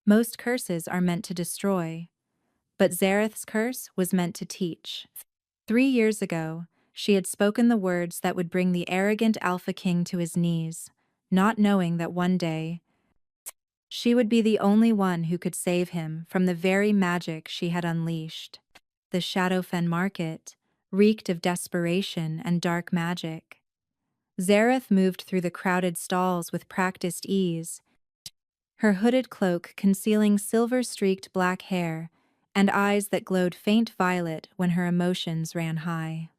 Most curses are meant to destroy, but Zareth's curse was meant to teach. 3 years ago, she had spoken the words that would bring the arrogant Alpha King to his knees, not knowing that one day, she would be the only one who could save him from the very magic she had unleashed. The Shadowfen market reeked of desperation and dark magic. Zareth moved through the crowded stalls with practiced ease, her hooded cloak concealing silver-streaked black hair and eyes that glowed faint violet when her emotions ran high.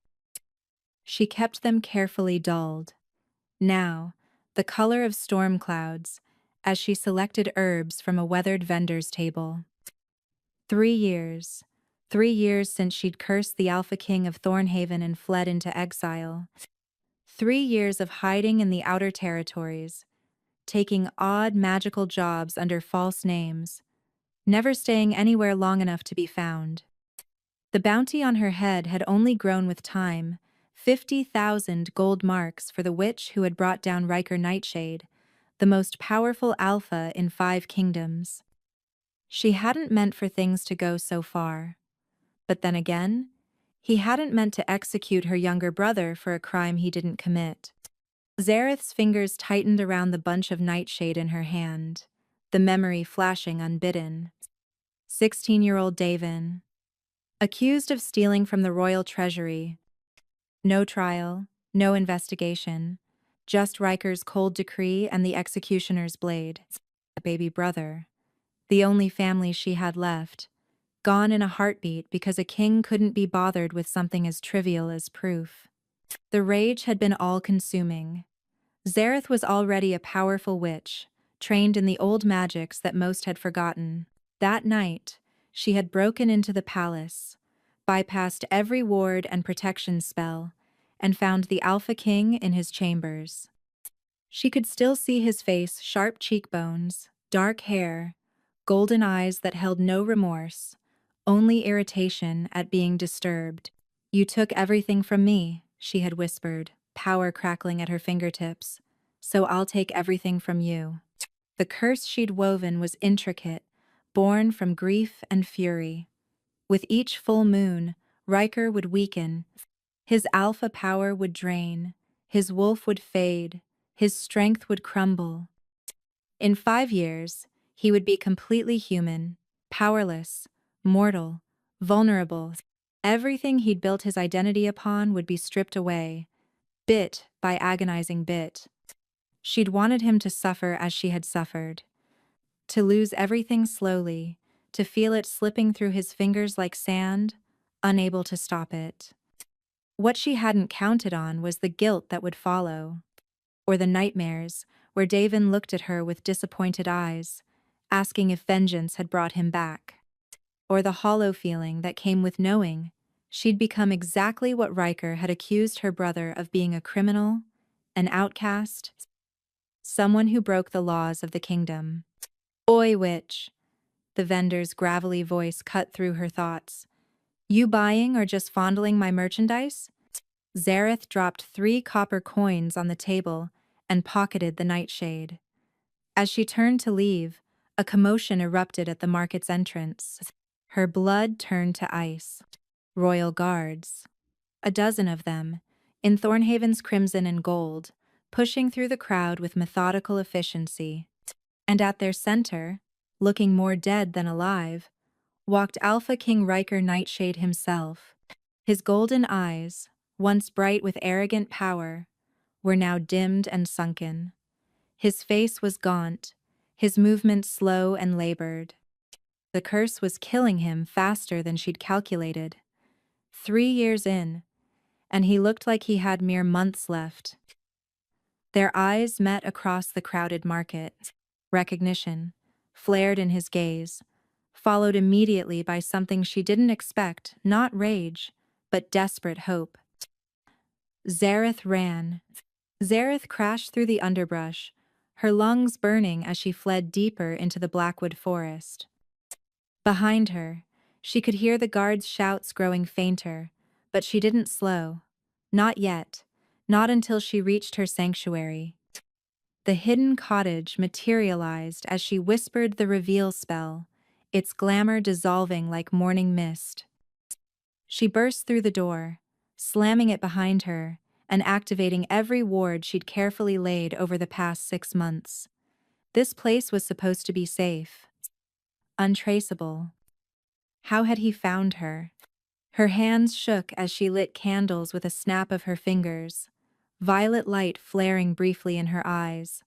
She kept them carefully dulled, now, the color of storm clouds, as she selected herbs from a weathered vendor's table. 3 years. 3 years since she'd cursed the Alpha King of Thornhaven and fled into exile. 3 years of hiding in the outer territories, taking odd magical jobs under false names, never staying anywhere long enough to be found. The bounty on her head had only grown with time, 50,000 gold marks for the witch who had brought down Riker Nightshade, the most powerful alpha in 5 kingdoms. She hadn't meant for things to go so far. But then again, he hadn't meant to execute her younger brother for a crime he didn't commit. Zareth's fingers tightened around the bunch of nightshade in her hand, the memory flashing unbidden. 16-year-old Davin, accused of stealing from the royal treasury. No trial, no investigation, just Riker's cold decree and the executioner's blade. A baby brother, the only family she had left, gone in a heartbeat because a king couldn't be bothered with something as trivial as proof. The rage had been all-consuming. Zareth was already a powerful witch, trained in the old magics that most had forgotten. That night, she had broken into the palace, bypassed every ward and protection spell, and found the Alpha King in his chambers. She could still see his face, sharp cheekbones, dark hair, golden eyes that held no remorse, only irritation at being disturbed. "You took everything from me," she had whispered, power crackling at her fingertips, "so I'll take everything from you." The curse she'd woven was intricate, born from grief and fury. With each full moon, Riker would weaken, his alpha power would drain, his wolf would fade, his strength would crumble. In 5 years, he would be completely human, powerless, mortal, vulnerable. Everything he'd built his identity upon would be stripped away, bit by agonizing bit. She'd wanted him to suffer as she had suffered, to lose everything slowly, to feel it slipping through his fingers like sand, unable to stop it. What she hadn't counted on was the guilt that would follow, or the nightmares where Davin looked at her with disappointed eyes, asking if vengeance had brought him back, or the hollow feeling that came with knowing she'd become exactly what Riker had accused her brother of being: a criminal, an outcast, someone who broke the laws of the kingdom. "Oi, witch," the vendor's gravelly voice cut through her thoughts. "You buying or just fondling my merchandise?" Zareth dropped 3 copper coins on the table and pocketed the nightshade. As she turned to leave, a commotion erupted at the market's entrance. Her blood turned to ice. Royal guards, a dozen of them, in Thornhaven's crimson and gold, pushing through the crowd with methodical efficiency. And at their center, looking more dead than alive, walked Alpha King Riker Nightshade himself. His golden eyes, once bright with arrogant power, were now dimmed and sunken. His face was gaunt, his movements slow and labored. The curse was killing him faster than she'd calculated. 3 years in, and he looked like he had mere months left. Their eyes met across the crowded market. Recognition flared in his gaze, followed immediately by something she didn't expect: not rage, but desperate hope. Zareth ran. Zareth crashed through the underbrush, her lungs burning as she fled deeper into the Blackwood forest. Behind her, she could hear the guards' shouts growing fainter, but she didn't slow. Not yet, not until she reached her sanctuary. The hidden cottage materialized as she whispered the reveal spell, its glamour dissolving like morning mist. She burst through the door, slamming it behind her and activating every ward she'd carefully laid over the past 6 months. This place was supposed to be safe, untraceable. How had he found her? Her hands shook as she lit candles with a snap of her fingers, violet light flaring briefly in her eyes.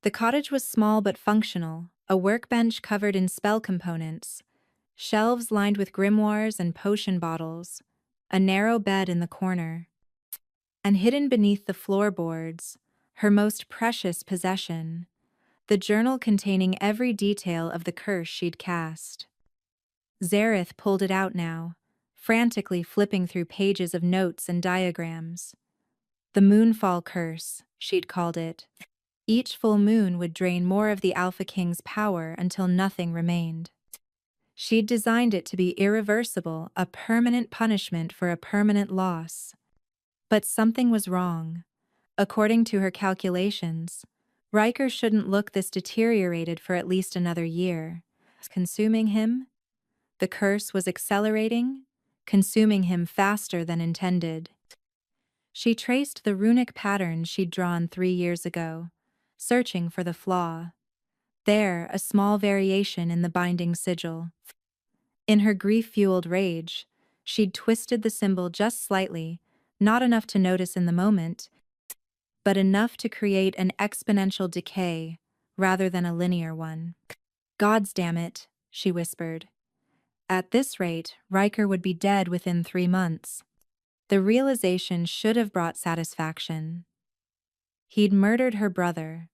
The cottage was small but functional, a workbench covered in spell components, shelves lined with grimoires and potion bottles, a narrow bed in the corner. And hidden beneath the floorboards, her most precious possession, the journal containing every detail of the curse she'd cast. Zareth pulled it out now, frantically flipping through pages of notes and diagrams. The Moonfall Curse, she'd called it. Each full moon would drain more of the Alpha King's power until nothing remained. She'd designed it to be irreversible, a permanent punishment for a permanent loss. But something was wrong. According to her calculations, Riker shouldn't look this deteriorated for at least another year. Consuming him? The curse was accelerating, consuming him faster than intended. She traced the runic pattern she'd drawn 3 years ago, searching for the flaw. There, a small variation in the binding sigil. In her grief-fueled rage, she'd twisted the symbol just slightly, not enough to notice in the moment, but enough to create an exponential decay rather than a linear one. "Gods damn it," she whispered. At this rate, Riker would be dead within 3 months. The realization should have brought satisfaction. He'd murdered her brother.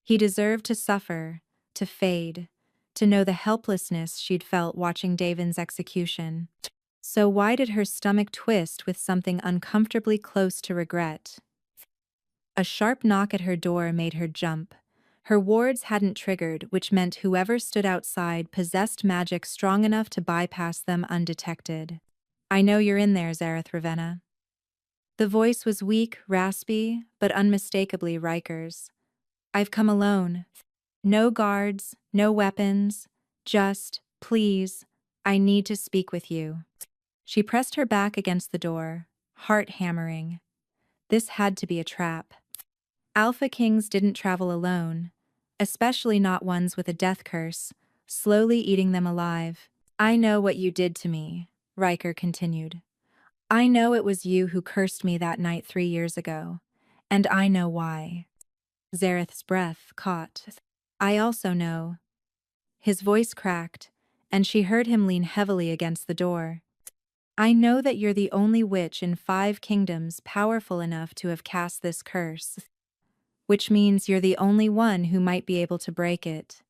He deserved to suffer, to fade, to know the helplessness she'd felt watching Davin's execution. So why did her stomach twist with something uncomfortably close to regret? A sharp knock at her door made her jump. Her wards hadn't triggered, which meant whoever stood outside possessed magic strong enough to bypass them undetected. "I know you're in there, Zareth Ravenna." The voice was weak, raspy, but unmistakably Riker's. "I've come alone. No guards, no weapons. Just, please, I need to speak with you." She pressed her back against the door, heart hammering. This had to be a trap. Alpha Kings didn't travel alone, especially not ones with a death curse, slowly eating them alive. "I know what you did to me," Riker continued. "I know it was you who cursed me that night 3 years ago, and I know why." Zareth's breath caught. "I also know." His voice cracked, and she heard him lean heavily against the door. "I know that you're the only witch in 5 kingdoms powerful enough to have cast this curse. Which means you're the only one who might be able to break it."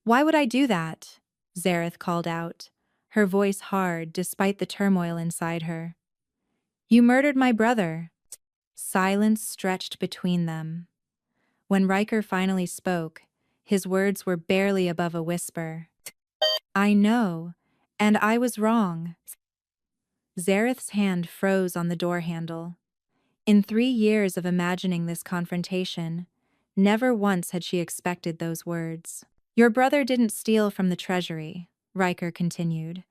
"Why would I do that?" Zareth called out, her voice hard despite the turmoil inside her. "You murdered my brother." Silence stretched between them. When Riker finally spoke, his words were barely above a whisper. "I know, and I was wrong." Zareth's hand froze on the door handle. In 3 years of imagining this confrontation, never once had she expected those words. "Your brother didn't steal from the treasury," Riker continued.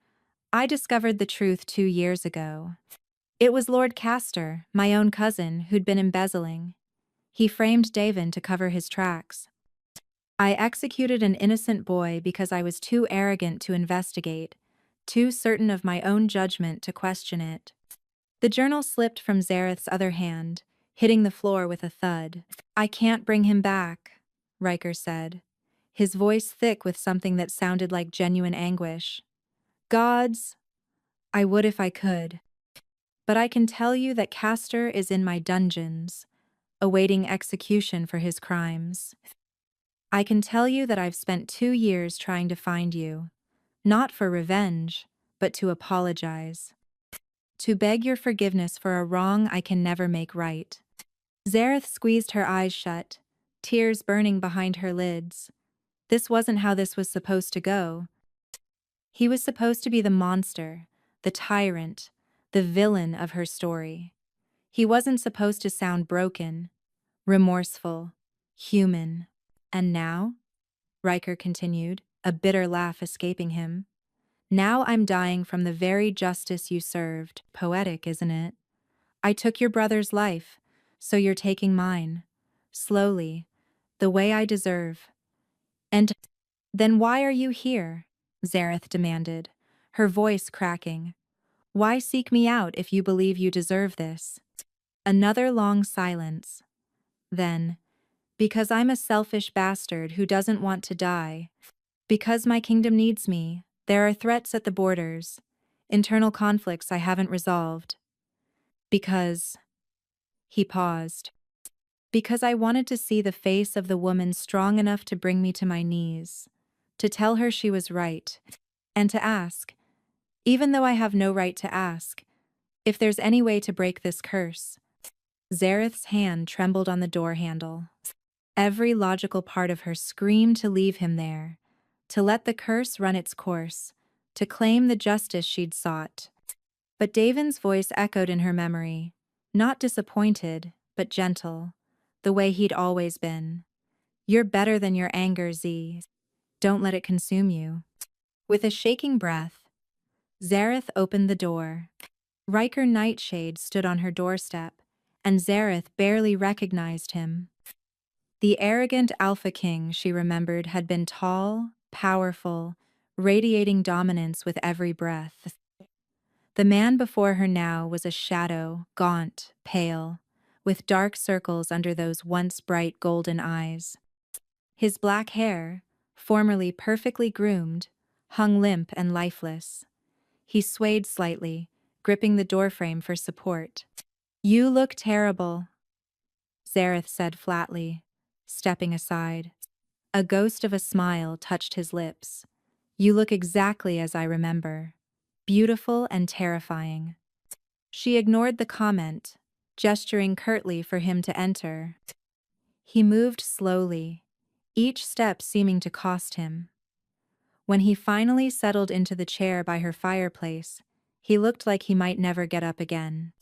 "I discovered the truth 2 years ago. It was Lord Castor, my own cousin, who'd been embezzling. He framed Davin to cover his tracks. I executed an innocent boy because I was too arrogant to investigate, too certain of my own judgment to question it." The journal slipped from Zareth's other hand, hitting the floor with a thud. "I can't bring him back," Riker said, his voice thick with something that sounded like genuine anguish. "Gods, I would if I could. But I can tell you that Castor is in my dungeons, awaiting execution for his crimes. I can tell you that I've spent 2 years trying to find you, not for revenge, but to apologize. To beg your forgiveness for a wrong I can never make right." Zareth squeezed her eyes shut, tears burning behind her lids. This wasn't how this was supposed to go. He was supposed to be the monster, the tyrant, the villain of her story. He wasn't supposed to sound broken, remorseful. Human. And now? Riker continued, a bitter laugh escaping him. Now I'm dying from the very justice you served. Poetic, isn't it? I took your brother's life, so you're taking mine. Slowly, the way I deserve. And then why are you here? Zareth demanded, her voice cracking. Why seek me out if you believe you deserve this? Another long silence. Then, because I'm a selfish bastard who doesn't want to die. Because my kingdom needs me. There are threats at the borders. Internal conflicts I haven't resolved. Because. He paused. Because I wanted to see the face of the woman strong enough to bring me to my knees. To tell her she was right. And to ask, even though I have no right to ask, if there's any way to break this curse. Zareth's hand trembled on the door handle. Every logical part of her screamed to leave him there, to let the curse run its course, to claim the justice she'd sought. But Davin's voice echoed in her memory, not disappointed, but gentle, the way he'd always been. You're better than your anger, Z. Don't let it consume you. With a shaking breath, Zareth opened the door. Riker Nightshade stood on her doorstep, and Zareth barely recognized him. The arrogant Alpha King, she remembered, had been tall, powerful, radiating dominance with every breath. The man before her now was a shadow, gaunt, pale, with dark circles under those once bright golden eyes. His black hair, formerly perfectly groomed, hung limp and lifeless. He swayed slightly, gripping the doorframe for support. You look terrible, Zareth said flatly, stepping aside. A ghost of a smile touched his lips. You look exactly as I remember. Beautiful and terrifying. She ignored the comment, gesturing curtly for him to enter. He moved slowly, each step seeming to cost him. When he finally settled into the chair by her fireplace, he looked like he might never get up again.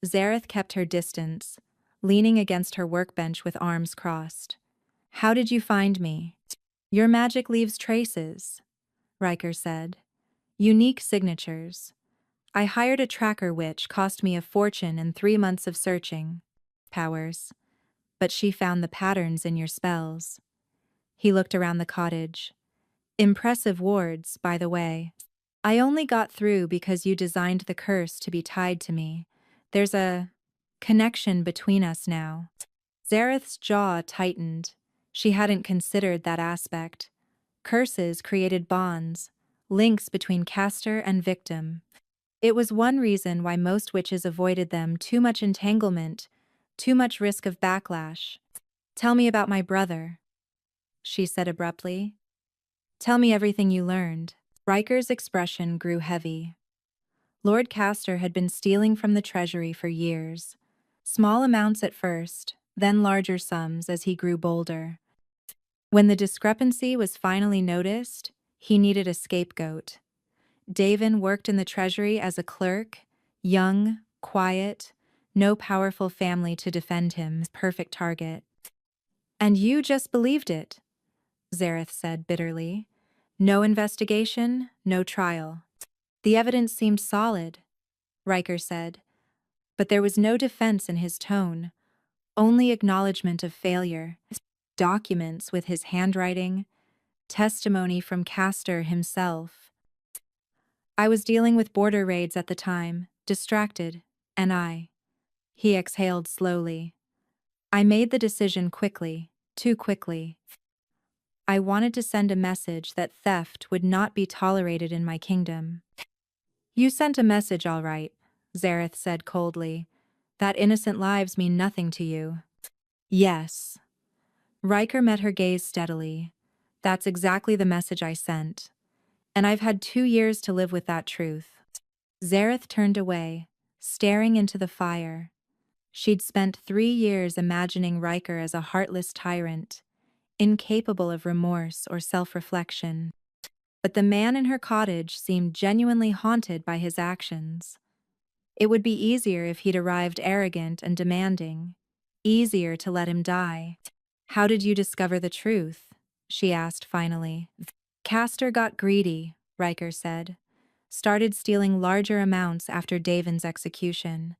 Zareth kept her distance, leaning against her workbench with arms crossed. How did you find me? Your magic leaves traces, Riker said. Unique signatures. I hired a tracker which cost me a fortune and 3 months of searching. Powers. But she found the patterns in your spells. He looked around the cottage. Impressive wards, by the way. I only got through because you designed the curse to be tied to me. There's a connection between us now. Zareth's jaw tightened. She hadn't considered that aspect. Curses created bonds, links between caster and victim. It was one reason why most witches avoided them: too much entanglement, too much risk of backlash. Tell me about my brother, she said abruptly. Tell me everything you learned. Riker's expression grew heavy. Lord Castor had been stealing from the treasury for years. Small amounts at first, then larger sums as he grew bolder. When the discrepancy was finally noticed, he needed a scapegoat. Davin worked in the treasury as a clerk, young, quiet, no powerful family to defend him, perfect target. And you just believed it, Zareth said bitterly. No investigation, no trial. The evidence seemed solid, Riker said, but there was no defense in his tone, only acknowledgement of failure. Documents with his handwriting, testimony from Castor himself. I was dealing with border raids at the time, distracted, and he exhaled slowly. I made the decision quickly, too quickly. I wanted to send a message that theft would not be tolerated in my kingdom. You sent a message, all right, Zareth said coldly. That innocent lives mean nothing to you. Yes. Riker met her gaze steadily. That's exactly the message I sent. And I've had 2 years to live with that truth. Zareth turned away, staring into the fire. She'd spent 3 years imagining Riker as a heartless tyrant, incapable of remorse or self-reflection. But the man in her cottage seemed genuinely haunted by his actions. It would be easier if he'd arrived arrogant and demanding. Easier to let him die. How did you discover the truth? She asked finally. Castor got greedy, Riker said. Started stealing larger amounts after Davin's execution.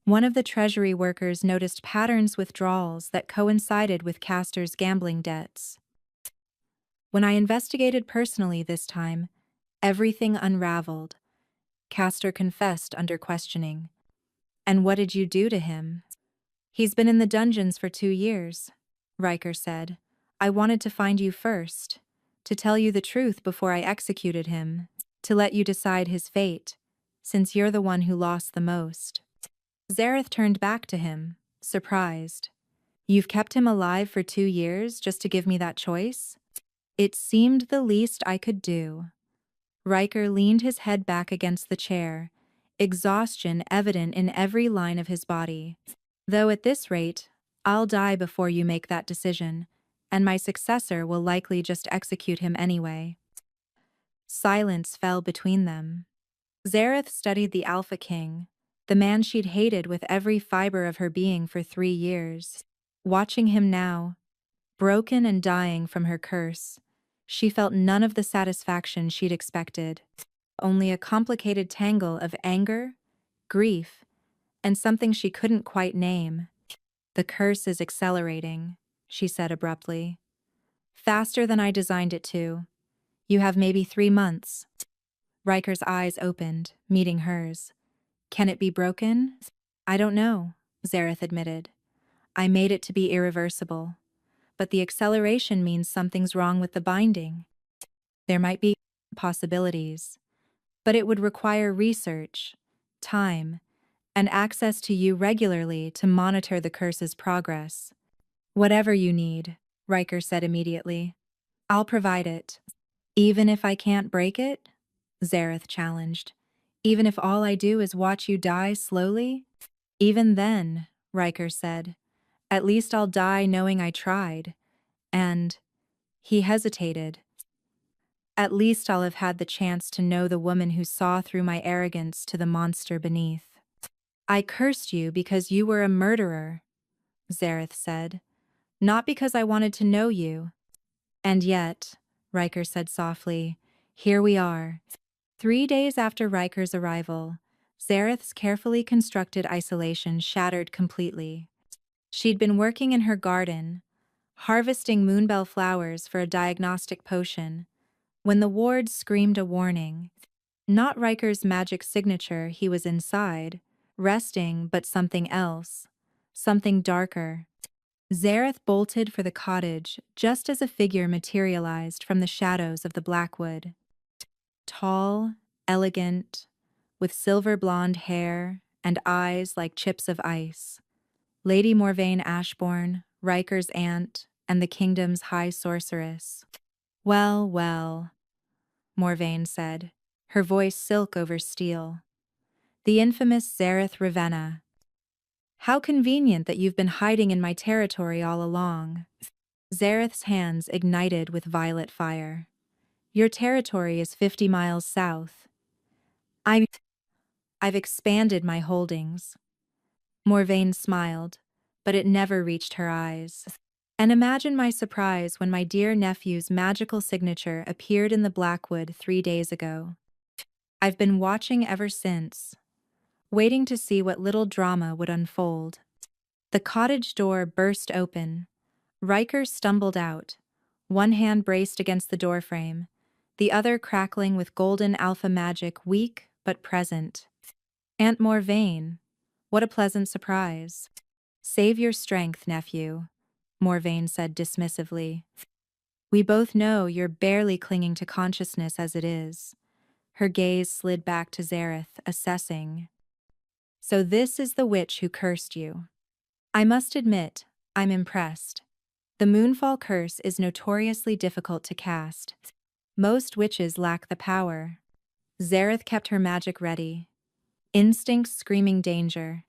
One of the Treasury workers noticed patterns withdrawals that coincided with Castor's gambling debts. When I investigated personally this time, everything unraveled. Castor confessed under questioning. And what did you do to him? He's been in the dungeons for 2 years, Riker said. I wanted to find you first, to tell you the truth before I executed him, to let you decide his fate, since you're the one who lost the most. Zareth turned back to him, surprised. You've kept him alive for 2 years just to give me that choice? It seemed the least I could do. Riker leaned his head back against the chair, exhaustion evident in every line of his body. Though at this rate, I'll die before you make that decision, and my successor will likely just execute him anyway. Silence fell between them. Zareth studied the Alpha King, the man she'd hated with every fiber of her being for 3 years. Watching him now, broken and dying from her curse, she felt none of the satisfaction she'd expected, only a complicated tangle of anger, grief, and something she couldn't quite name. The curse is accelerating, she said abruptly. Faster than I designed it to. You have maybe 3 months. Riker's eyes opened, meeting hers. Can it be broken? I don't know, Zareth admitted. I made it to be irreversible. But the acceleration means something's wrong with the binding. There might be possibilities, but it would require research, time, and access to you regularly to monitor the curse's progress. Whatever you need, Riker said immediately. I'll provide it. Even if I can't break it? Zareth challenged. Even if all I do is watch you die slowly? Even then, Riker said. At least I'll die knowing I tried. And he hesitated. At least I'll have had the chance to know the woman who saw through my arrogance to the monster beneath. I cursed you because you were a murderer, Zareth said. Not because I wanted to know you. And yet, Riker said softly, here we are. 3 days after Riker's arrival, Zareth's carefully constructed isolation shattered completely. She'd been working in her garden, harvesting moonbell flowers for a diagnostic potion, when the ward screamed a warning. Not Riker's magic signature, he was inside, resting, but something else, something darker. Zareth bolted for the cottage just as a figure materialized from the shadows of the blackwood. Tall, elegant, with silver blonde hair and eyes like chips of ice. Lady Morvaine Ashbourne, Riker's aunt, and the kingdom's high sorceress. Well, well, Morvaine said, her voice silk over steel. The infamous Zareth Ravenna. How convenient that you've been hiding in my territory all along. Zareth's hands ignited with violet fire. Your territory is 50 miles south. I've expanded my holdings. Morvaine smiled, but it never reached her eyes. And imagine my surprise when my dear nephew's magical signature appeared in the Blackwood 3 days ago. I've been watching ever since, waiting to see what little drama would unfold. The cottage door burst open. Riker stumbled out, one hand braced against the doorframe, the other crackling with golden alpha magic, weak but present. Aunt Morvaine, what a pleasant surprise. Save your strength, nephew, Morvaine said dismissively. We both know you're barely clinging to consciousness as it is. Her gaze slid back to Zareth, assessing. So this is the witch who cursed you. I must admit, I'm impressed. The Moonfall curse is notoriously difficult to cast. Most witches lack the power. Zareth kept her magic ready, instincts screaming danger.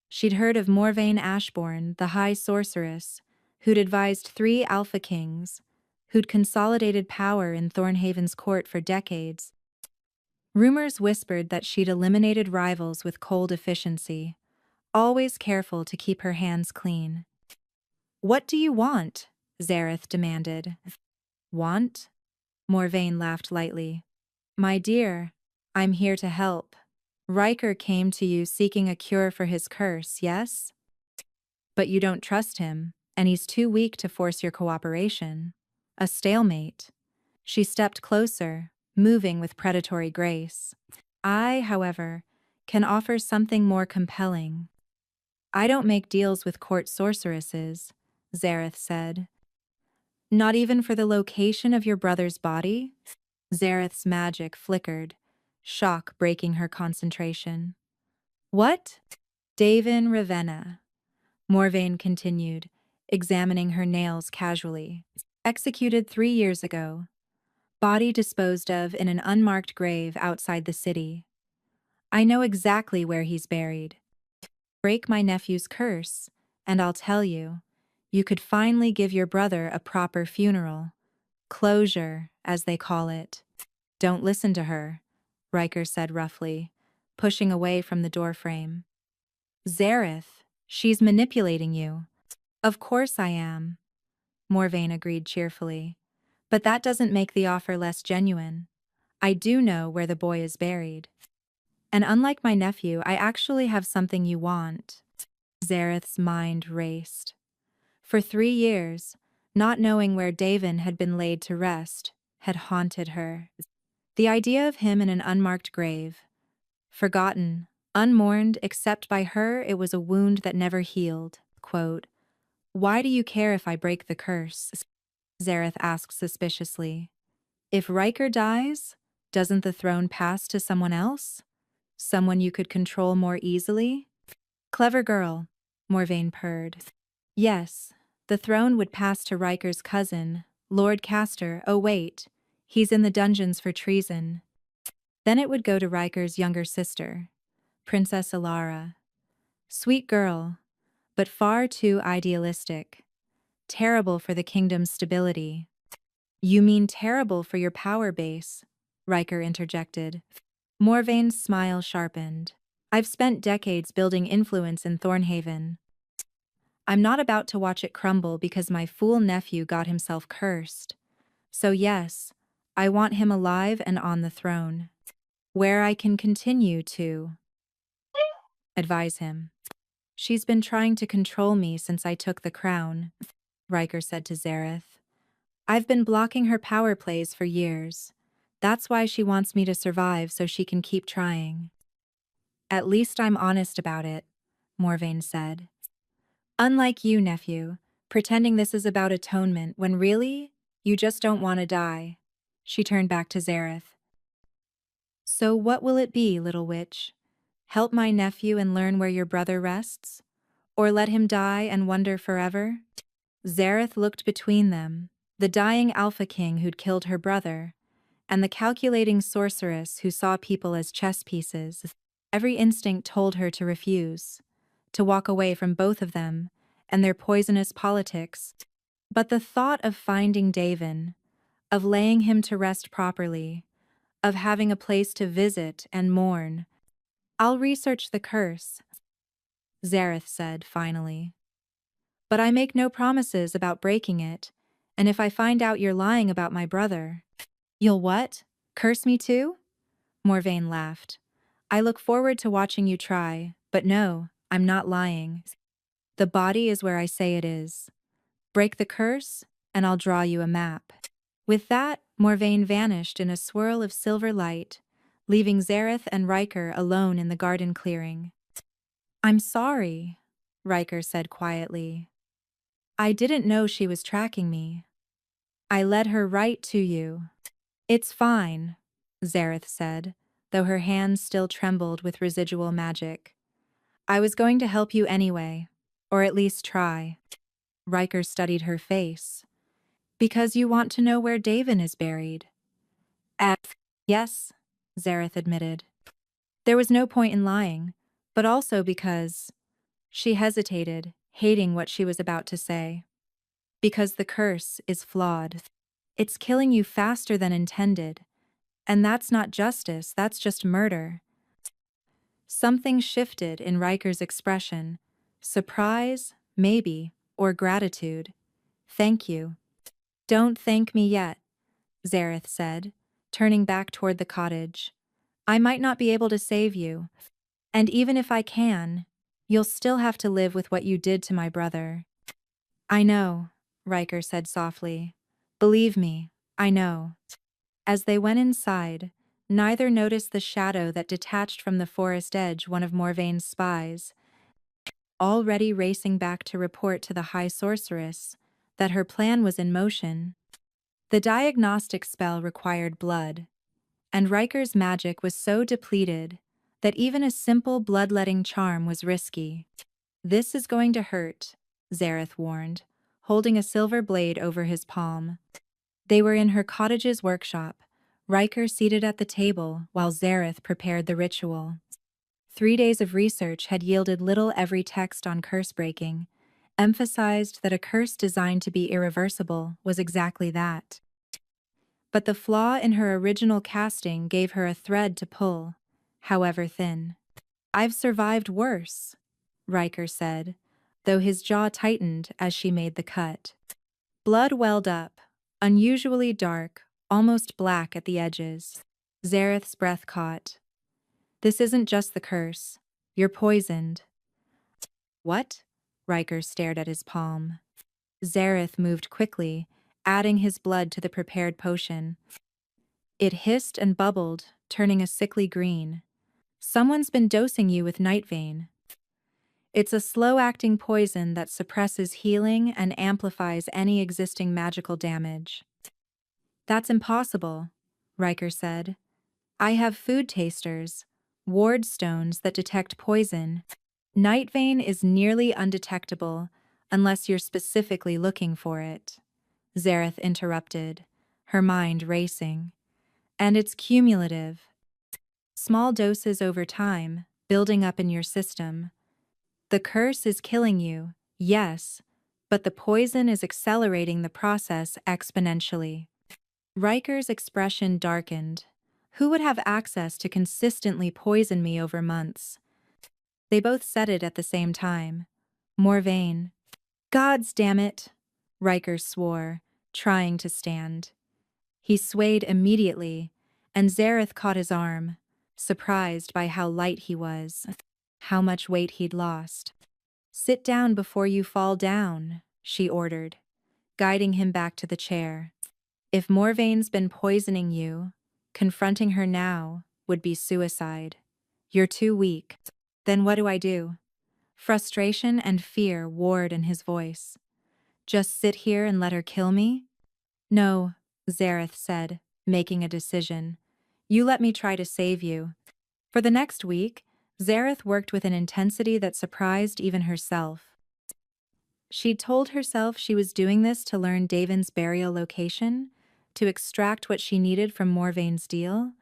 She'd heard of Morvaine Ashbourne, the high sorceress, who'd advised 3 Alpha Kings, who'd consolidated power in Thornhaven's court for decades. Rumors whispered that she'd eliminated rivals with cold efficiency, always careful to keep her hands clean. What do you want? Zareth demanded. Want? Morvain laughed lightly. My dear, I'm here to help. Riker came to you seeking a cure for his curse, yes? But you don't trust him, and he's too weak to force your cooperation. A stalemate. She stepped closer, moving with predatory grace. I, however, can offer something more compelling. I don't make deals with court sorceresses, Zareth said. Not even for the location of your brother's body? Zareth's magic flickered, shock breaking her concentration. What? Davin Ravenna, Morvain continued, examining her nails casually. Executed 3 years ago. Body disposed of in an unmarked grave outside the city. I know exactly where he's buried. Break my nephew's curse, and I'll tell you, you could finally give your brother a proper funeral. Closure, as they call it. Don't listen to her, Riker said roughly, pushing away from the doorframe. Zareth, she's manipulating you. Of course I am, Morvain agreed cheerfully. But that doesn't make the offer less genuine. I do know where the boy is buried. And unlike my nephew, I actually have something you want. Zareth's mind raced. For 3 years, not knowing where Davin had been laid to rest had haunted her. The idea of him in an unmarked grave, forgotten, unmourned except by her, it was a wound that never healed. Quote, Why do you care if I break the curse? Zareth asked suspiciously. If Riker dies, doesn't the throne pass to someone else? Someone you could control more easily? Clever girl, Morvain purred. Yes, the throne would pass to Riker's cousin, Lord Castor. Oh wait, he's in the dungeons for treason. Then it would go to Riker's younger sister, Princess Alara. Sweet girl, but far too idealistic. Terrible for the kingdom's stability. You mean terrible for your power base, Riker interjected. Morvain's smile sharpened. I've spent decades building influence in Thornhaven. I'm not about to watch it crumble because my fool nephew got himself cursed. So yes, I want him alive and on the throne, where I can continue to advise him. She's been trying to control me since I took the crown, Riker said to Zareth. I've been blocking her power plays for years. That's why she wants me to survive so she can keep trying. At least I'm honest about it, Morvain said. Unlike you, nephew, pretending this is about atonement when really, you just don't want to die. She turned back to Zareth. So what will it be, little witch? Help my nephew and learn where your brother rests? Or let him die and wonder forever? Zareth looked between them, the dying Alpha King who'd killed her brother, and the calculating sorceress who saw people as chess pieces. Every instinct told her to refuse, to walk away from both of them and their poisonous politics. But the thought of finding Davin, of laying him to rest properly, of having a place to visit and mourn. I'll research the curse, Zareth said finally. But I make no promises about breaking it, and if I find out you're lying about my brother. You'll what? Curse me too? Morvain laughed. I look forward to watching you try, but no, I'm not lying. The body is where I say it is. Break the curse, and I'll draw you a map. With that, Morvain vanished in a swirl of silver light, leaving Zareth and Riker alone in the garden clearing. I'm sorry, Riker said quietly. I didn't know she was tracking me. I led her right to you. It's fine, Zareth said, though her hands still trembled with residual magic. I was going to help you anyway, or at least try. Riker studied her face. Because you want to know where Davin is buried. Yes, Zareth admitted. There was no point in lying, but also because she hesitated, hating what she was about to say. Because the curse is flawed. It's killing you faster than intended. And that's not justice, that's just murder. Something shifted in Riker's expression. Surprise, maybe, or gratitude. Thank you. Don't thank me yet, Zareth said, turning back toward the cottage. I might not be able to save you, and even if I can, you'll still have to live with what you did to my brother. I know, Riker said softly. Believe me, I know. As they went inside, neither noticed the shadow that detached from the forest edge, one of Morvaine's spies, already racing back to report to the High Sorceress that her plan was in motion. The diagnostic spell required blood, and Riker's magic was so depleted that even a simple bloodletting charm was risky. This is going to hurt, Zareth warned, holding a silver blade over his palm. They were in her cottage's workshop, Riker seated at the table while Zareth prepared the ritual. 3 days of research had yielded little. Every text on curse breaking emphasized that a curse designed to be irreversible was exactly that. But the flaw in her original casting gave her a thread to pull, however thin. I've survived worse, Riker said, though his jaw tightened as she made the cut. Blood welled up, unusually dark, almost black at the edges. Zareth's breath caught. This isn't just the curse. You're poisoned. What? Riker stared at his palm. Zareth moved quickly, adding his blood to the prepared potion. It hissed and bubbled, turning a sickly green. Someone's been dosing you with Nightvein. It's a slow-acting poison that suppresses healing and amplifies any existing magical damage. That's impossible, Riker said. I have food tasters, ward stones that detect poison. Nightvein is nearly undetectable unless you're specifically looking for it. Zareth interrupted, her mind racing. And it's cumulative. Small doses over time, building up in your system. The curse is killing you, yes, but the poison is accelerating the process exponentially. Riker's expression darkened. Who would have access to consistently poison me over months? They both said it at the same time. Morvaine. Gods damn it, Riker swore, trying to stand. He swayed immediately, and Zareth caught his arm, surprised by how light he was, how much weight he'd lost. Sit down before you fall down, she ordered, guiding him back to the chair. If Morvaine's been poisoning you, confronting her now would be suicide. You're too weak. Then what do I do? Frustration and fear warred in his voice. Just sit here and let her kill me? No, Zareth said, making a decision. You let me try to save you. For the next week, Zareth worked with an intensity that surprised even herself. She'd told herself she was doing this to learn Davin's burial location, to extract what she needed from Morvaine's deal,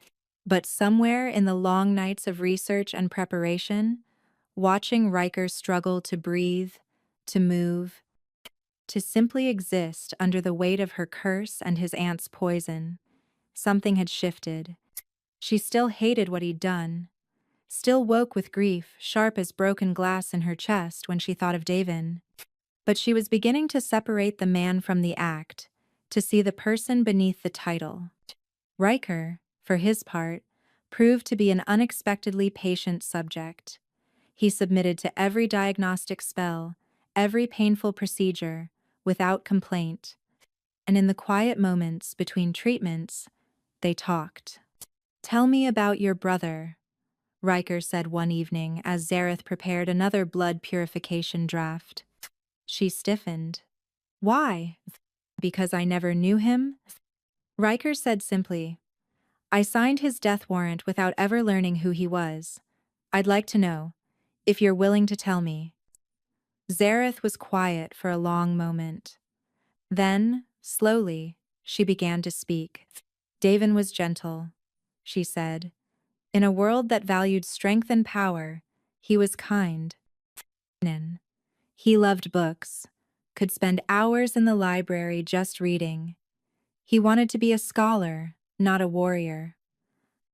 but somewhere in the long nights of research and preparation, watching Riker struggle to breathe, to move, to simply exist under the weight of her curse and his aunt's poison, something had shifted. She still hated what he'd done, still woke with grief sharp as broken glass in her chest when she thought of Davin. But she was beginning to separate the man from the act, to see the person beneath the title. Riker, for his part, proved to be an unexpectedly patient subject. He submitted to every diagnostic spell, every painful procedure, without complaint. And in the quiet moments between treatments, they talked. Tell me about your brother, Riker said one evening as Zareth prepared another blood purification draft. She stiffened. Why? Because I never knew him? Riker said simply, I signed his death warrant without ever learning who he was. I'd like to know, if you're willing to tell me. Zareth was quiet for a long moment. Then, slowly, she began to speak. Davin was gentle, she said. In a world that valued strength and power, he was kind. He loved books, could spend hours in the library just reading. He wanted to be a scholar, not a warrior.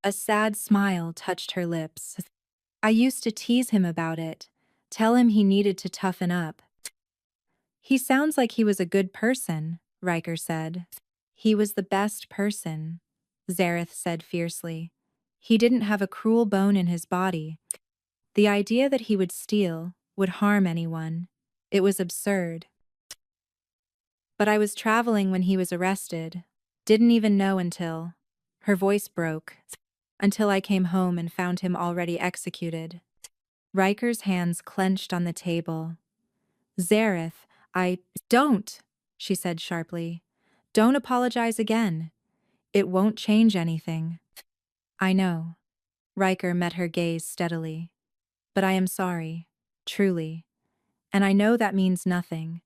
A sad smile touched her lips. I used to tease him about it, tell him he needed to toughen up. He sounds like he was a good person, Riker said. He was the best person, Zareth said fiercely. He didn't have a cruel bone in his body. The idea that he would steal, would harm anyone. It was absurd. But I was traveling when he was arrested. Didn't even know until. Her voice broke. Until I came home and found him already executed. Riker's hands clenched on the table. Zareth, I don't, she said sharply. Don't apologize again. It won't change anything. I know. Riker met her gaze steadily. But I am sorry. Truly. And I know that means nothing,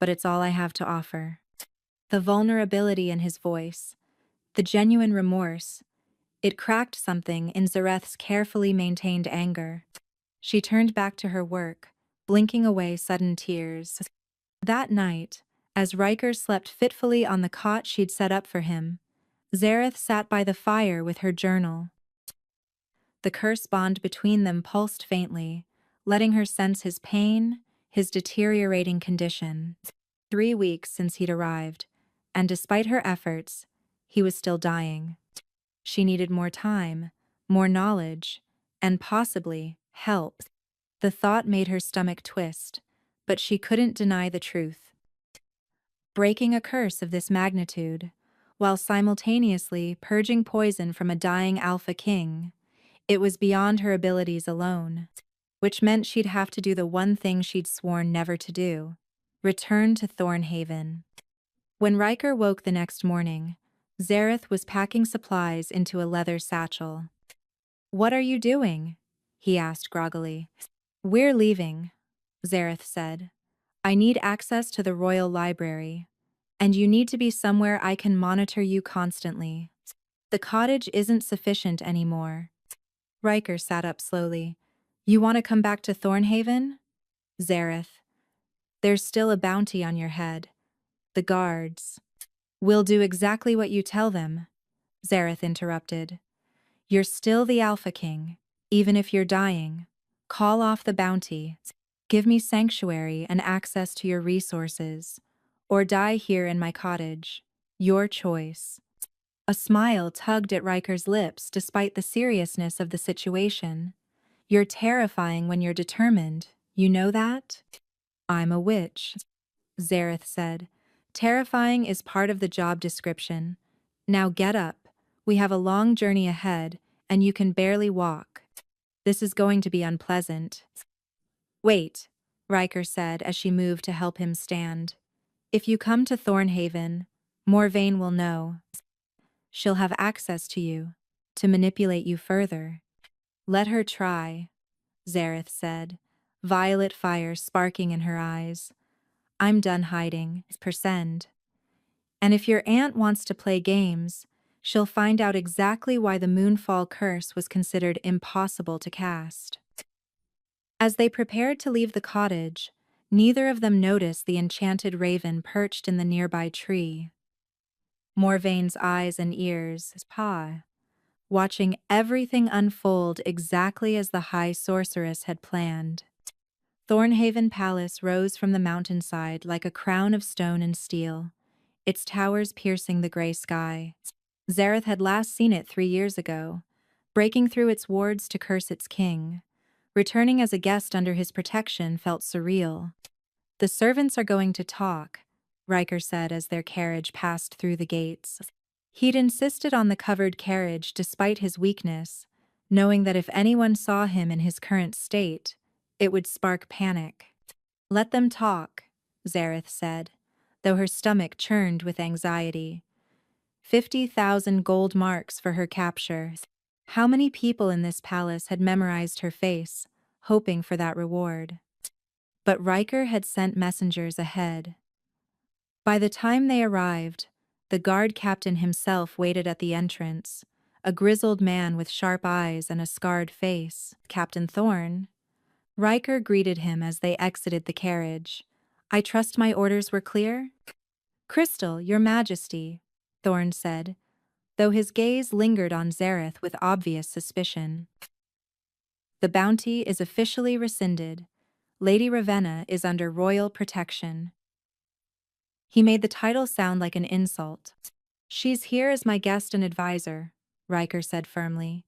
but it's all I have to offer. The vulnerability in his voice, the genuine remorse, it cracked something in Zareth's carefully maintained anger. She turned back to her work, blinking away sudden tears. That night, as Riker slept fitfully on the cot she'd set up for him, Zareth sat by the fire with her journal. The curse bond between them pulsed faintly, letting her sense his pain, his deteriorating condition. 3 weeks since he'd arrived, and despite her efforts, he was still dying. She needed more time, more knowledge, and possibly help. The thought made her stomach twist, but she couldn't deny the truth. Breaking a curse of this magnitude, while simultaneously purging poison from a dying Alpha King, it was beyond her abilities alone, which meant she'd have to do the one thing she'd sworn never to do: return to Thornhaven. When Riker woke the next morning, Zareth was packing supplies into a leather satchel. "What are you doing?" he asked groggily. "We're leaving," Zareth said. "I need access to the Royal Library, and you need to be somewhere I can monitor you constantly. The cottage isn't sufficient anymore." Riker sat up slowly. "You want to come back to Thornhaven?" "Zareth, there's still a bounty on your head. The guards." "We'll do exactly what you tell them," Zareth interrupted. "You're still the Alpha King, even if you're dying. Call off the bounty. Give me sanctuary and access to your resources, or die here in my cottage. Your choice." A smile tugged at Riker's lips despite the seriousness of the situation. "You're terrifying when you're determined, you know that?" "I'm a witch," Zareth said. "Terrifying is part of the job description. Now get up. We have a long journey ahead, and you can barely walk. This is going to be unpleasant." "Wait," Riker said as she moved to help him stand. "If you come to Thornhaven, Morvain will know. She'll have access to you, to manipulate you further." "Let her try," Zareth said, violet fire sparking in her eyes. "I'm done hiding, Persend. And if your aunt wants to play games, she'll find out exactly why the Moonfall curse was considered impossible to cast." As they prepared to leave the cottage, neither of them noticed the enchanted raven perched in the nearby tree. Morvain's eyes and ears, watching everything unfold exactly as the High Sorceress had planned. Thornhaven Palace rose from the mountainside like a crown of stone and steel, its towers piercing the gray sky. Zareth had last seen it 3 years ago, breaking through its wards to curse its king. Returning as a guest under his protection felt surreal. "The servants are going to talk," Riker said as their carriage passed through the gates. He'd insisted on the covered carriage despite his weakness, knowing that if anyone saw him in his current state, it would spark panic. "Let them talk," Zareth said, though her stomach churned with anxiety. 50,000 gold marks for her capture. How many people in this palace had memorized her face, hoping for that reward? But Riker had sent messengers ahead. By the time they arrived, the guard captain himself waited at the entrance, a grizzled man with sharp eyes and a scarred face. "Captain Thorne." Riker greeted him as they exited the carriage. "I trust my orders were clear?" "Crystal, your majesty," Thorne said, though his gaze lingered on Zareth with obvious suspicion. "The bounty is officially rescinded. Lady Ravenna is under royal protection." He made the title sound like an insult. She's here as my guest and advisor, Riker said firmly.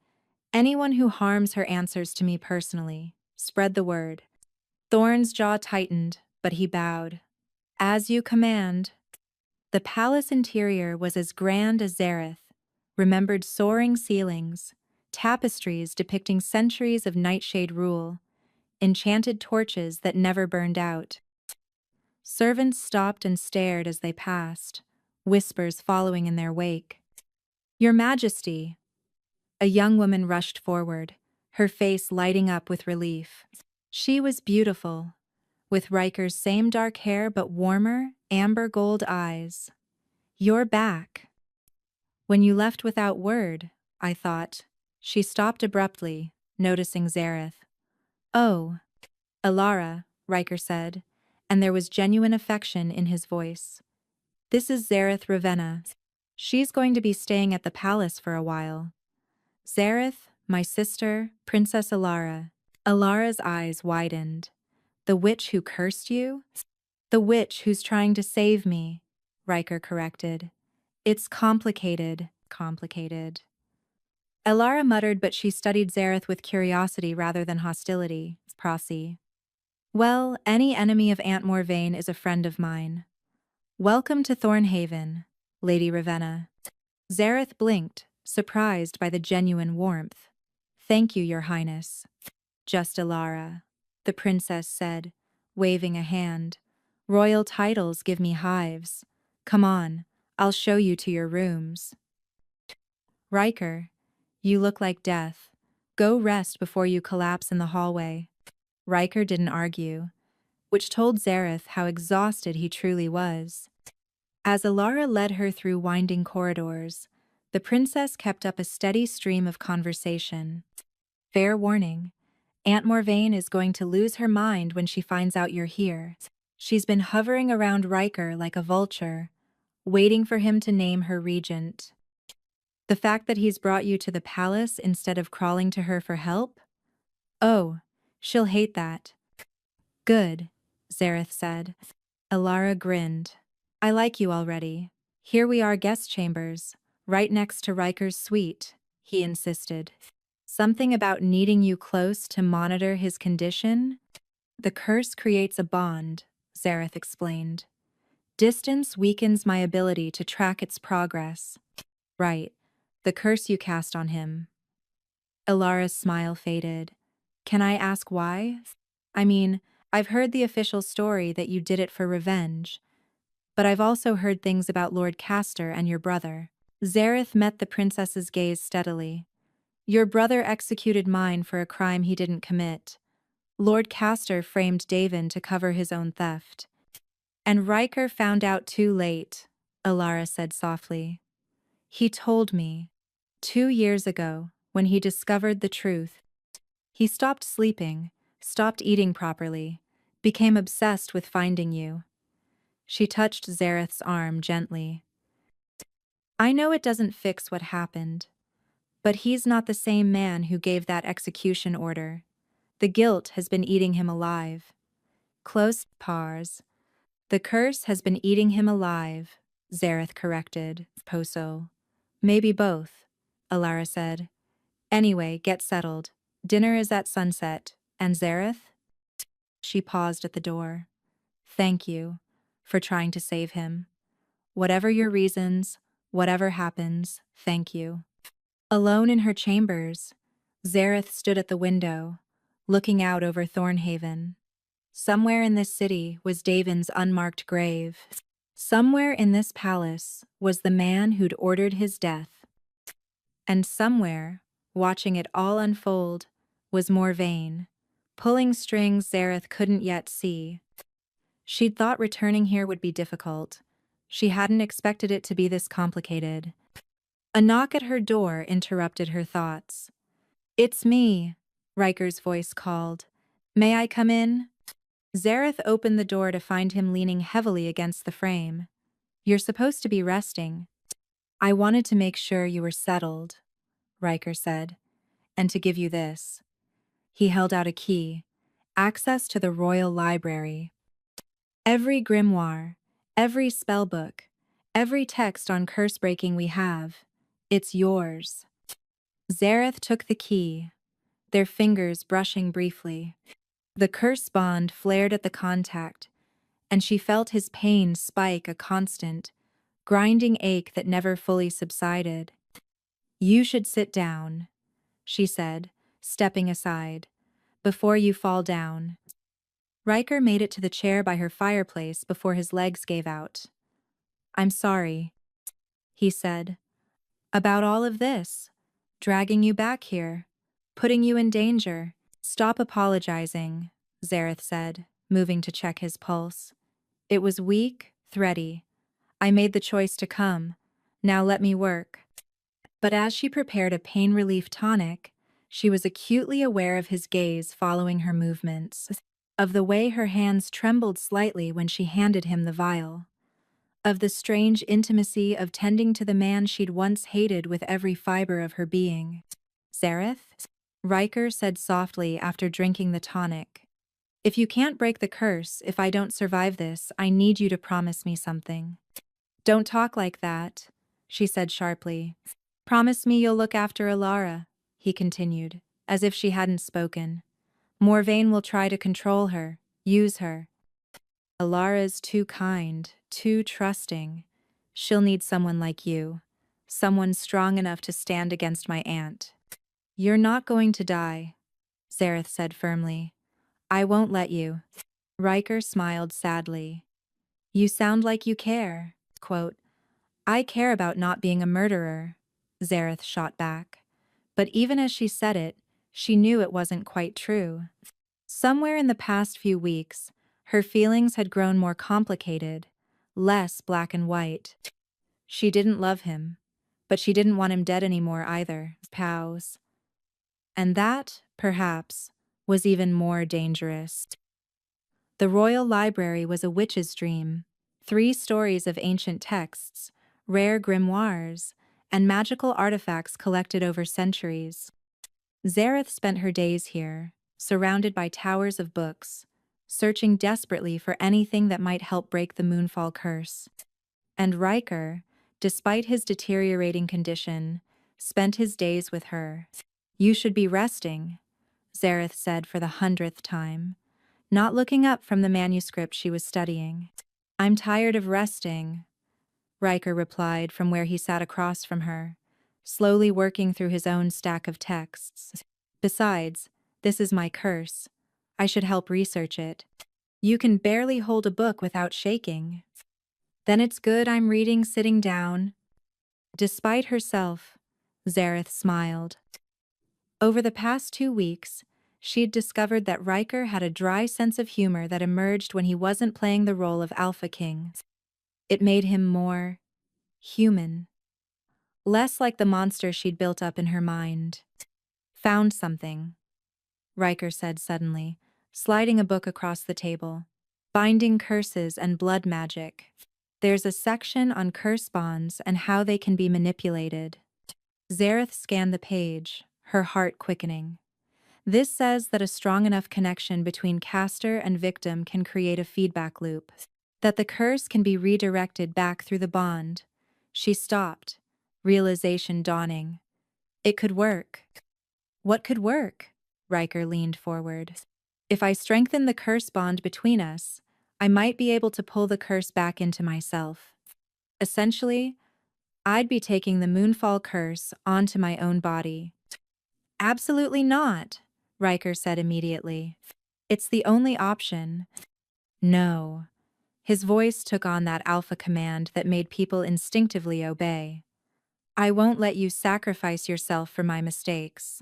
Anyone who harms her answers to me personally. Spread the word. Thorne's jaw tightened, but he bowed. As you command. The palace interior was as grand as Zareth, remembered soaring ceilings, tapestries depicting centuries of nightshade rule, enchanted torches that never burned out. Servants stopped and stared as they passed, whispers following in their wake. Your Majesty! A young woman rushed forward, her face lighting up with relief. She was beautiful, with Riker's same dark hair but warmer, amber gold eyes. You're back. When you left without word, I thought. She stopped abruptly, noticing Zareth. Oh, Alara, Riker said, and there was genuine affection in his voice. This is Zareth Ravenna. She's going to be staying at the palace for a while. Zareth, my sister, Princess Alara. Alara's eyes widened. The witch who cursed you? The witch who's trying to save me, Riker corrected. It's complicated. Alara muttered, but she studied Zareth with curiosity rather than hostility. Prosy. Well, any enemy of Aunt Morvain is a friend of mine. Welcome to Thornhaven, Lady Ravenna. Zareth blinked, surprised by the genuine warmth. Thank you, Your Highness. Just Alara, the princess said, waving a hand. Royal titles give me hives. Come on, I'll show you to your rooms. Riker, you look like death. Go rest before you collapse in the hallway. Riker didn't argue, which told Zareth how exhausted he truly was. As Alara led her through winding corridors, the princess kept up a steady stream of conversation. Fair warning, Aunt Morvain is going to lose her mind when she finds out you're here. She's been hovering around Riker like a vulture, waiting for him to name her regent. The fact that he's brought you to the palace instead of crawling to her for help? Oh, she'll hate that. Good, Zareth said. Alara grinned. I like you already. Here we are, guest chambers, right next to Riker's suite, he insisted. Something about needing you close to monitor his condition? The curse creates a bond, Zareth explained. Distance weakens my ability to track its progress. Right, the curse you cast on him. Alara's smile faded. Can I ask why? I mean, I've heard the official story that you did it for revenge, but I've also heard things about Lord Castor and your brother. Zareth met the princess's gaze steadily. Your brother executed mine for a crime he didn't commit. Lord Castor framed Davin to cover his own theft. And Riker found out too late, Alara said softly. He told me, 2 years ago, when he discovered the truth. He stopped sleeping, stopped eating properly, became obsessed with finding you. She touched Zareth's arm gently. I know it doesn't fix what happened, but he's not the same man who gave that execution order. The guilt has been eating him alive. Close pause. The curse has been eating him alive, Zareth corrected. Poso. Maybe both, Alara said. Anyway, get settled. Dinner is at sunset. And Zareth? She paused at the door. Thank you for trying to save him. Whatever your reasons, whatever happens, thank you. Alone in her chambers, Zareth stood at the window, looking out over Thornhaven. Somewhere in this city was Davin's unmarked grave. Somewhere in this palace was the man who'd ordered his death. And somewhere, watching it all unfold, was Morvain, pulling strings Zareth couldn't yet see. She'd thought returning here would be difficult. She hadn't expected it to be this complicated. A knock at her door interrupted her thoughts. It's me, Riker's voice called. May I come in? Zareth opened the door to find him leaning heavily against the frame. You're supposed to be resting. I wanted to make sure you were settled, Riker said, and to give you this. He held out a key, access to the royal library. Every grimoire, Every spellbook, every text on curse breaking we have, it's yours. Zareth took the key, their fingers brushing briefly. The curse bond flared at the contact, and she felt his pain spike, a constant, grinding ache that never fully subsided. You should sit down, she said, stepping aside, before you fall down. Riker made it to the chair by her fireplace before his legs gave out. I'm sorry, he said, about all of this, dragging you back here, putting you in danger. Stop apologizing, Zareth said, moving to check his pulse. It was weak, thready. I made the choice to come. Now let me work. But as she prepared a pain relief tonic, she was acutely aware of his gaze following her movements, of the way her hands trembled slightly when she handed him the vial, of the strange intimacy of tending to the man she'd once hated with every fiber of her being. Zareth? Riker said softly after drinking the tonic. If you can't break the curse, if I don't survive this, I need you to promise me something. Don't talk like that, she said sharply. Promise me you'll look after Alara, he continued, as if she hadn't spoken. Morvain will try to control her, use her. Alara's too kind, too trusting. She'll need someone like you, someone strong enough to stand against my aunt. You're not going to die, Zareth said firmly. I won't let you. Riker smiled sadly. You sound like you care. Quote, I care about not being a murderer, Zareth shot back. But even as she said it, she knew it wasn't quite true. Somewhere in the past few weeks, her feelings had grown more complicated, less black and white. She didn't love him, but she didn't want him dead anymore either. Pals. And that, perhaps, was even more dangerous. The Royal Library was a witch's dream. 3 stories of ancient texts, rare grimoires, and magical artifacts collected over centuries. Zareth spent her days here, surrounded by towers of books, searching desperately for anything that might help break the Moonfall curse. And Riker, despite his deteriorating condition, spent his days with her. You should be resting, Zareth said for the 100th time, not looking up from the manuscript she was studying. I'm tired of resting, Riker replied from where he sat across from her, slowly working through his own stack of texts. Besides, this is my curse. I should help research it. You can barely hold a book without shaking. Then it's good I'm reading sitting down. Despite herself, Zareth smiled. Over the past 2 weeks, she'd discovered that Riker had a dry sense of humor that emerged when he wasn't playing the role of Alpha King. It made him more human. Less like the monster she'd built up in her mind. Found something, Riker said suddenly, sliding a book across the table. Binding curses and blood magic. There's a section on curse bonds and how they can be manipulated. Zareth scanned the page, her heart quickening. This says that a strong enough connection between caster and victim can create a feedback loop. That the curse can be redirected back through the bond. She stopped, realization dawning. It could work. What could work? Riker leaned forward. If I strengthen the curse bond between us, I might be able to pull the curse back into myself. Essentially, I'd be taking the Moonfall curse onto my own body. Absolutely not, Riker said immediately. It's the only option. No. His voice took on that alpha command that made people instinctively obey. I won't let you sacrifice yourself for my mistakes.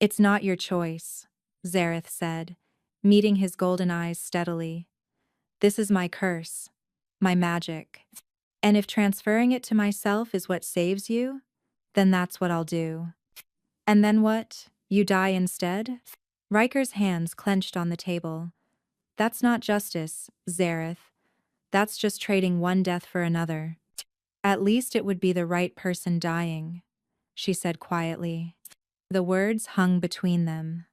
It's not your choice, Zareth said, meeting his golden eyes steadily. This is my curse, my magic. And if transferring it to myself is what saves you, then that's what I'll do. And then what? You die instead? Riker's hands clenched on the table. That's not justice, Zareth. That's just trading one death for another. At least it would be the right person dying, she said quietly. The words hung between them.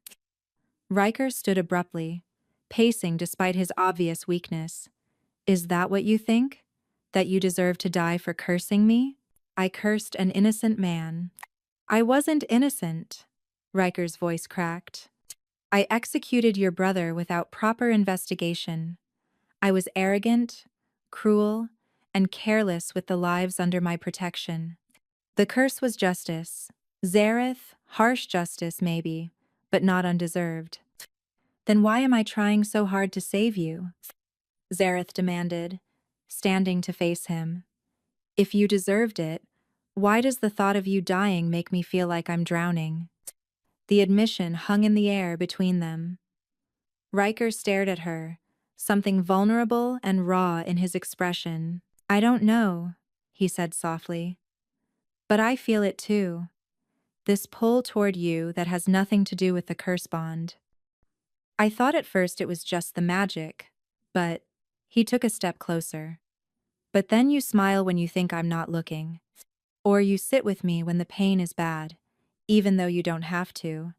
Riker stood abruptly, pacing despite his obvious weakness. Is that what you think? That you deserve to die for cursing me? I cursed an innocent man. I wasn't innocent. Riker's voice cracked. I executed your brother without proper investigation. I was arrogant, cruel, and careless with the lives under my protection. The curse was justice. Zareth, harsh justice maybe, but not undeserved. Then why am I trying so hard to save you? Zareth demanded, standing to face him. If you deserved it, why does the thought of you dying make me feel like I'm drowning? The admission hung in the air between them. Riker stared at her, something vulnerable and raw in his expression. I don't know, he said softly. But I feel it too. This pull toward you that has nothing to do with the curse bond. I thought at first it was just the magic, but he took a step closer. But then you smile when you think I'm not looking. Or you sit with me when the pain is bad, even though you don't have to.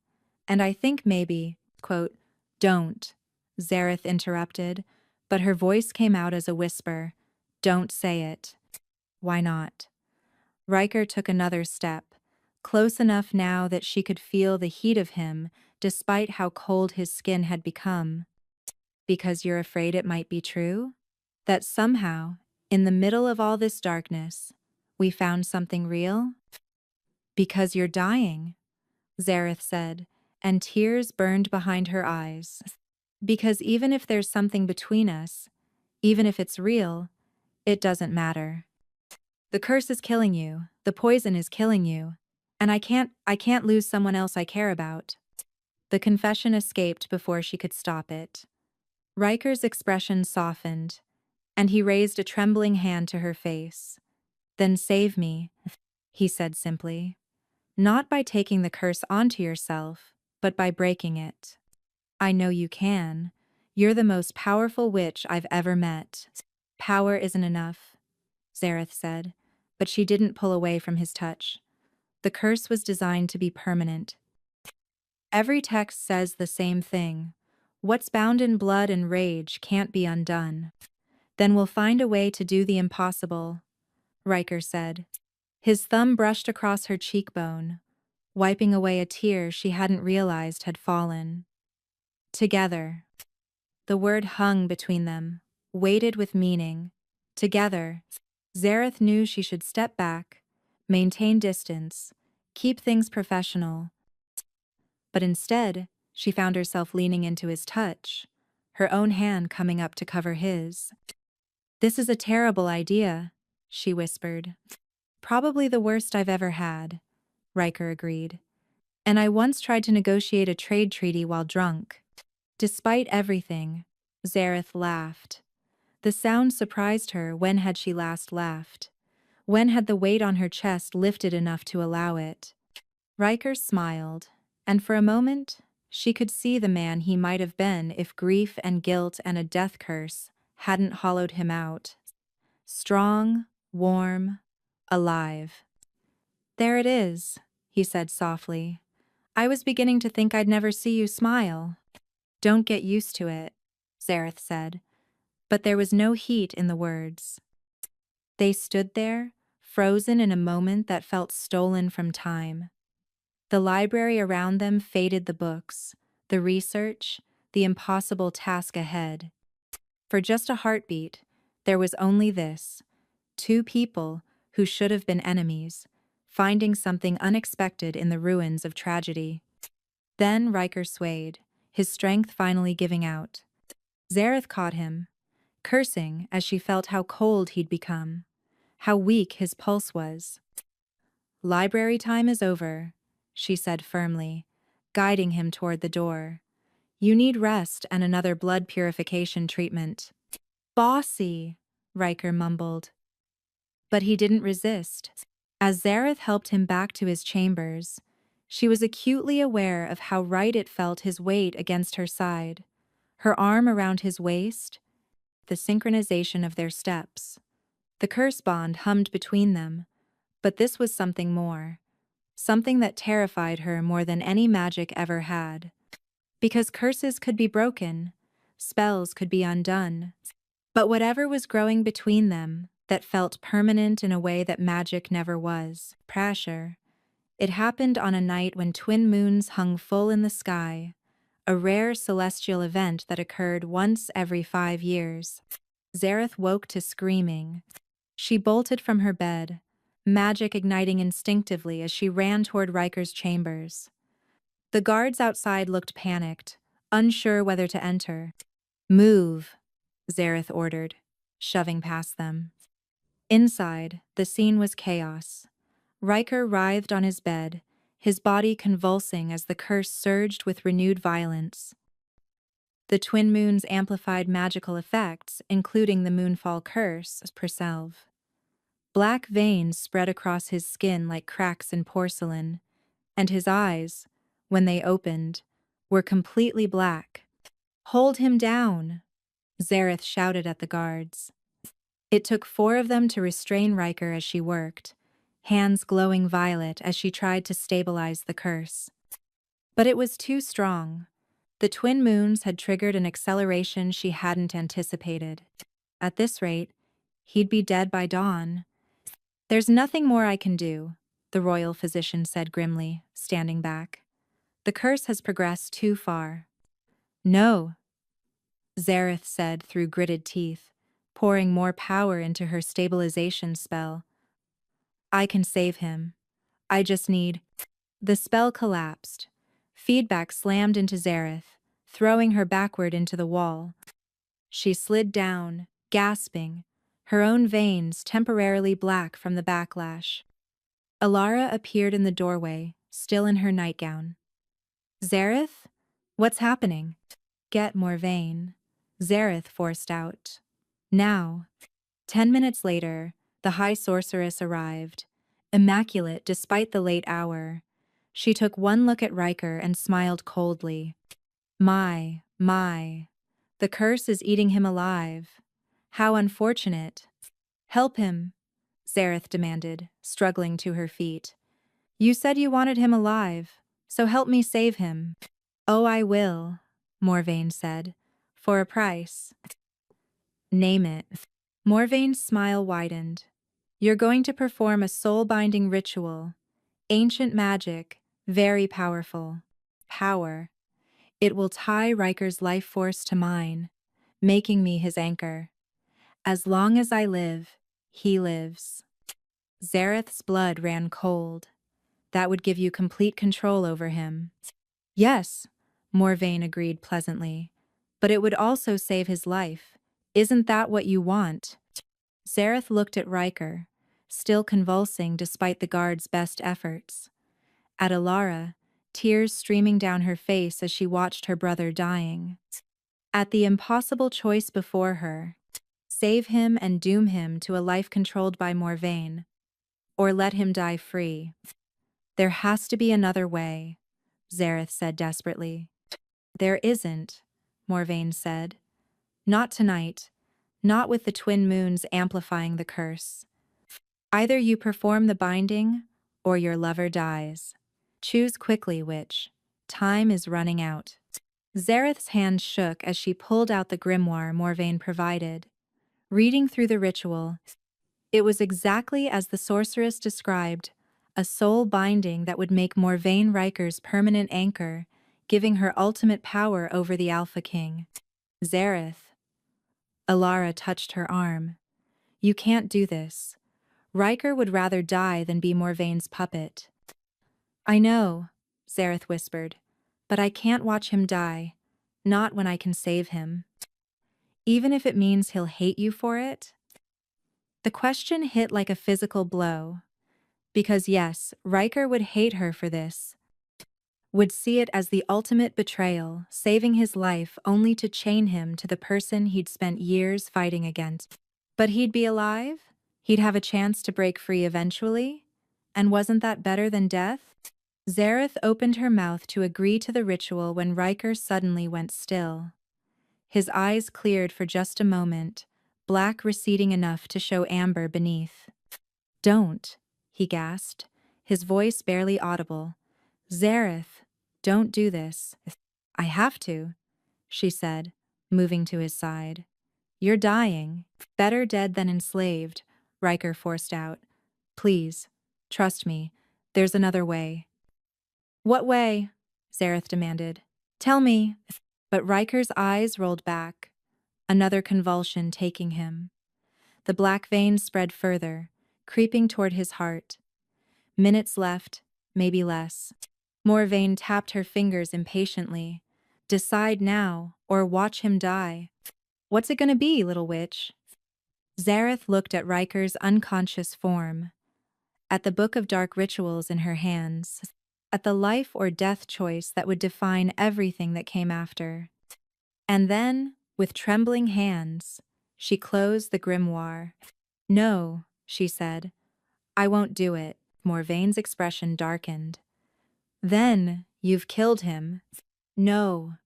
And I think maybe, quote, don't, Zareth interrupted, but her voice came out as a whisper. Don't say it. Why not? Riker took another step, close enough now that she could feel the heat of him despite how cold his skin had become. Because you're afraid it might be true? That somehow, in the middle of all this darkness, we found something real? Because you're dying, Zareth said, and tears burned behind her eyes. Because even if there's something between us, even if it's real, it doesn't matter. The curse is killing you, the poison is killing you, and I can't lose someone else I care about. The confession escaped before she could stop it. Riker's expression softened, and he raised a trembling hand to her face. Then save me, he said simply. Not by taking the curse onto yourself, but by breaking it. I know you can. You're the most powerful witch I've ever met. Power isn't enough, Zareth said, but she didn't pull away from his touch. The curse was designed to be permanent. Every text says the same thing. What's bound in blood and rage can't be undone. Then we'll find a way to do the impossible, Riker said. His thumb brushed across her cheekbone, wiping away a tear she hadn't realized had fallen. Together. The word hung between them, weighted with meaning. Together. Zareth knew she should step back, maintain distance, keep things professional. But instead, she found herself leaning into his touch, her own hand coming up to cover his. This is a terrible idea, she whispered. Probably the worst I've ever had, Riker agreed. And I once tried to negotiate a trade treaty while drunk. Despite everything, Zareth laughed. The sound surprised her. When had she last laughed? When had the weight on her chest lifted enough to allow it? Riker smiled, and for a moment, she could see the man he might have been if grief and guilt and a death curse hadn't hollowed him out. Strong, warm, alive. There it is, he said softly. I was beginning to think I'd never see you smile. Don't get used to it, Zareth said, but there was no heat in the words. They stood there, frozen in a moment that felt stolen from time. The library around them faded the books, the research, the impossible task ahead. For just a heartbeat, there was only this: two people who should have been enemies, finding something unexpected in the ruins of tragedy. Then Riker swayed, his strength finally giving out. Zareth caught him, cursing as she felt how cold he'd become, how weak his pulse was. Library time is over, she said firmly, guiding him toward the door. You need rest and another blood purification treatment. Bossy, Riker mumbled. But he didn't resist. As Zareth helped him back to his chambers, she was acutely aware of how right it felt, his weight against her side, her arm around his waist, the synchronization of their steps. The curse bond hummed between them, but this was something more, something that terrified her more than any magic ever had. Because curses could be broken, spells could be undone, But whatever was growing between them, that felt permanent in a way that magic never was, pressure. It happened on a night when twin moons hung full in the sky, a rare celestial event that occurred once every 5 years. Zareth woke to screaming. She bolted from her bed, magic igniting instinctively as she ran toward Riker's chambers. The guards outside looked panicked, unsure whether to enter. "Move," Zareth ordered, shoving past them. Inside, the scene was chaos. Riker writhed on his bed, his body convulsing as the curse surged with renewed violence. The twin moons amplified magical effects, including the moonfall curse, Perselve. Black veins spread across his skin like cracks in porcelain, and his eyes, when they opened, were completely black. "Hold him down," Zareth shouted at the guards. It took 4 of them to restrain Riker as she worked, hands glowing violet as she tried to stabilize the curse. But it was too strong. The twin moons had triggered an acceleration she hadn't anticipated. At this rate, he'd be dead by dawn. "There's nothing more I can do," the royal physician said grimly, standing back. "The curse has progressed too far." "No," Zareth said through gritted teeth, pouring more power into her stabilization spell. "I can save him. I just need—" The spell collapsed. Feedback slammed into Zareth, throwing her backward into the wall. She slid down, gasping, her own veins temporarily black from the backlash. Alara appeared in the doorway, still in her nightgown. "Zareth? What's happening?" "Get Morvain," Zareth forced out. "Now." 10 minutes later, the High Sorceress arrived, immaculate despite the late hour. She took one look at Riker and smiled coldly. My. The curse is eating him alive. How unfortunate." "Help him," Zareth demanded, struggling to her feet. "You said you wanted him alive, so help me save him." "Oh, I will," Morvain said, "for a price." "Name it." Morvain's smile widened. "You're going to perform a soul-binding ritual. Ancient magic, very powerful. Power. It will tie Riker's life force to mine, making me his anchor. As long as I live, he lives." Zareth's blood ran cold. "That would give you complete control over him." "Yes," Morvain agreed pleasantly, "but it would also save his life. Isn't that what you want?" Zareth looked at Riker, still convulsing despite the guard's best efforts. At Alara, tears streaming down her face as she watched her brother dying. At the impossible choice before her: save him and doom him to a life controlled by Morvain, or let him die free. "There has to be another way," Zareth said desperately. "There isn't," Morvain said. "Not tonight, not with the twin moons amplifying the curse. Either you perform the binding, or your lover dies. Choose quickly which. Time is running out." Zareth's hand shook as she pulled out the grimoire Morvain provided. Reading through the ritual, it was exactly as the sorceress described, a soul binding that would make Morvain Riker's permanent anchor, giving her ultimate power over the Alpha King. "Zareth." Alara touched her arm. "You can't do this. Riker would rather die than be Morvain's puppet." "I know," Zareth whispered, "but I can't watch him die. Not when I can save him." "Even if it means he'll hate you for it?" The question hit like a physical blow. Because yes, Riker would hate her for this. Would see it as the ultimate betrayal, saving his life only to chain him to the person he'd spent years fighting against. But he'd be alive? He'd have a chance to break free eventually? And wasn't that better than death? Zareth opened her mouth to agree to the ritual when Riker suddenly went still. His eyes cleared for just a moment, black receding enough to show amber beneath. "Don't," he gasped, his voice barely audible. "Zareth, don't do this." "I have to," she said, moving to his side. You're dying. Better dead than enslaved, Riker forced out. Please, trust me, there's another way. What way? Zareth demanded. Tell me. But Riker's eyes rolled back, another convulsion taking him. The black veins spread further, creeping toward his heart. Minutes left, maybe less. Morvain tapped her fingers impatiently. Decide now, or watch him die. What's it gonna be, little witch? Zareth looked at Riker's unconscious form, at the book of dark rituals in her hands, at the life or death choice that would define everything that came after. And then, with trembling hands, she closed the grimoire. No, she said, I won't do it. Morvain's expression darkened. Then, you've killed him. No,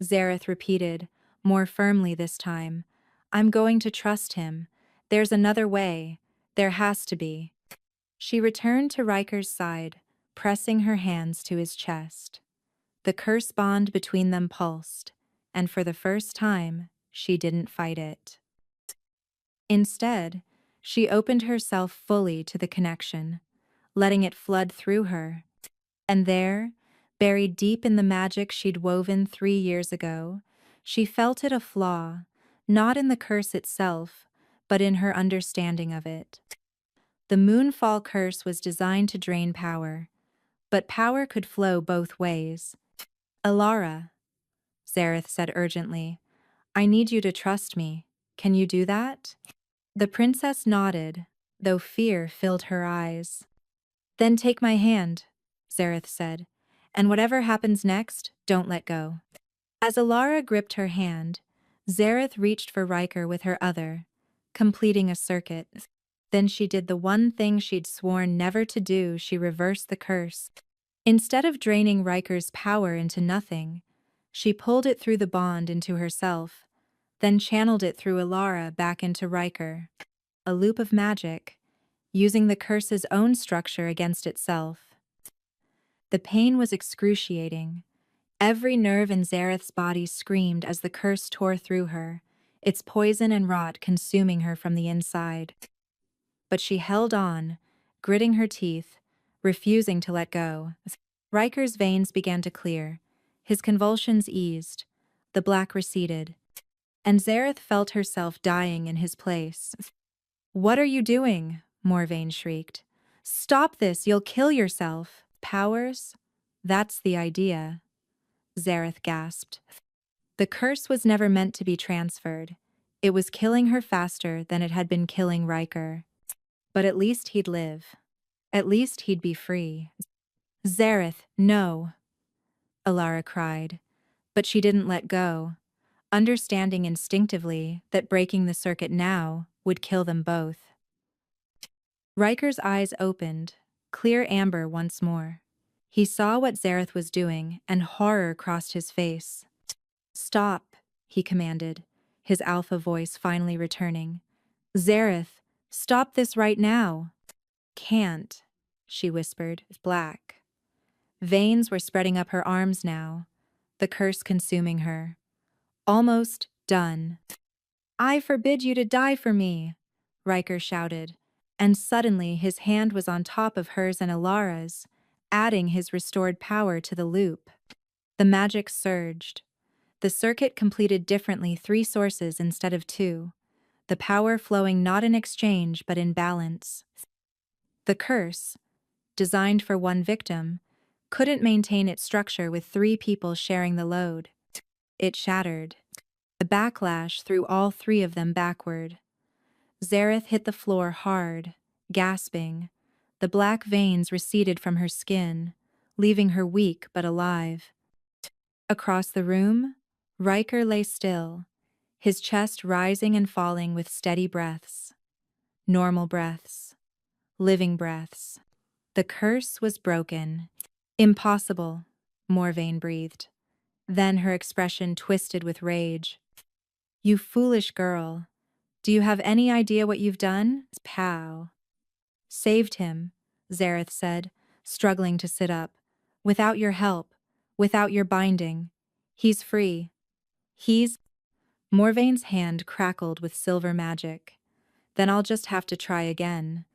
Zareth repeated, more firmly this time. I'm going to trust him. There's another way. There has to be. She returned to Riker's side, pressing her hands to his chest. The curse bond between them pulsed, and for the first time, she didn't fight it. Instead, she opened herself fully to the connection, letting it flood through her. And there, buried deep in the magic she'd woven 3 years ago, she felt it a flaw, not in the curse itself, but in her understanding of it. The Moonfall curse was designed to drain power, but power could flow both ways. Alara, Zareth said urgently, I need you to trust me. Can you do that? The princess nodded, though fear filled her eyes. Then take my hand, Zareth said, and whatever happens next, don't let go. As Alara gripped her hand, Zareth reached for Riker with her other, completing a circuit. Then she did the one thing she'd sworn never to do. She reversed the curse. Instead of draining Riker's power into nothing, she pulled it through the bond into herself, then channeled it through Alara back into Riker. A loop of magic, using the curse's own structure against itself. The pain was excruciating. Every nerve in Zareth's body screamed as the curse tore through her, its poison and rot consuming her from the inside. But she held on, gritting her teeth, refusing to let go. Riker's veins began to clear, his convulsions eased, the black receded, and Zareth felt herself dying in his place. What are you doing? Morvain shrieked. Stop this, you'll kill yourself. Powers? That's the idea, Zareth gasped. The curse was never meant to be transferred. It was killing her faster than it had been killing Riker. But at least he'd live. At least he'd be free. Zareth, no, Alara cried. But she didn't let go, understanding instinctively that breaking the circuit now would kill them both. Riker's eyes opened, clear amber once more. He saw what Zareth was doing, and horror crossed his face. Stop, he commanded, his alpha voice finally returning. Zareth, stop this right now. Can't, she whispered, black. Veins were spreading up her arms now, the curse consuming her. Almost done. I forbid you to die for me, Riker shouted, and suddenly his hand was on top of hers and Alara's, adding his restored power to the loop. The magic surged. The circuit completed differently 3 sources instead of 2, the power flowing not in exchange but in balance. The curse, designed for one victim, couldn't maintain its structure with 3 people sharing the load. It shattered. The backlash threw all 3 of them backward. Zareth hit the floor hard, gasping. The black veins receded from her skin, leaving her weak but alive. Across the room, Riker lay still, his chest rising and falling with steady breaths. Normal breaths. Living breaths. The curse was broken. Impossible, Morvain breathed. Then her expression twisted with rage. You foolish girl. Do you have any idea what you've done? Pow. Saved him, Zareth said, struggling to sit up. Without your help, without your binding. He's free. He's... Morvain's hand crackled with silver magic. Then I'll just have to try again.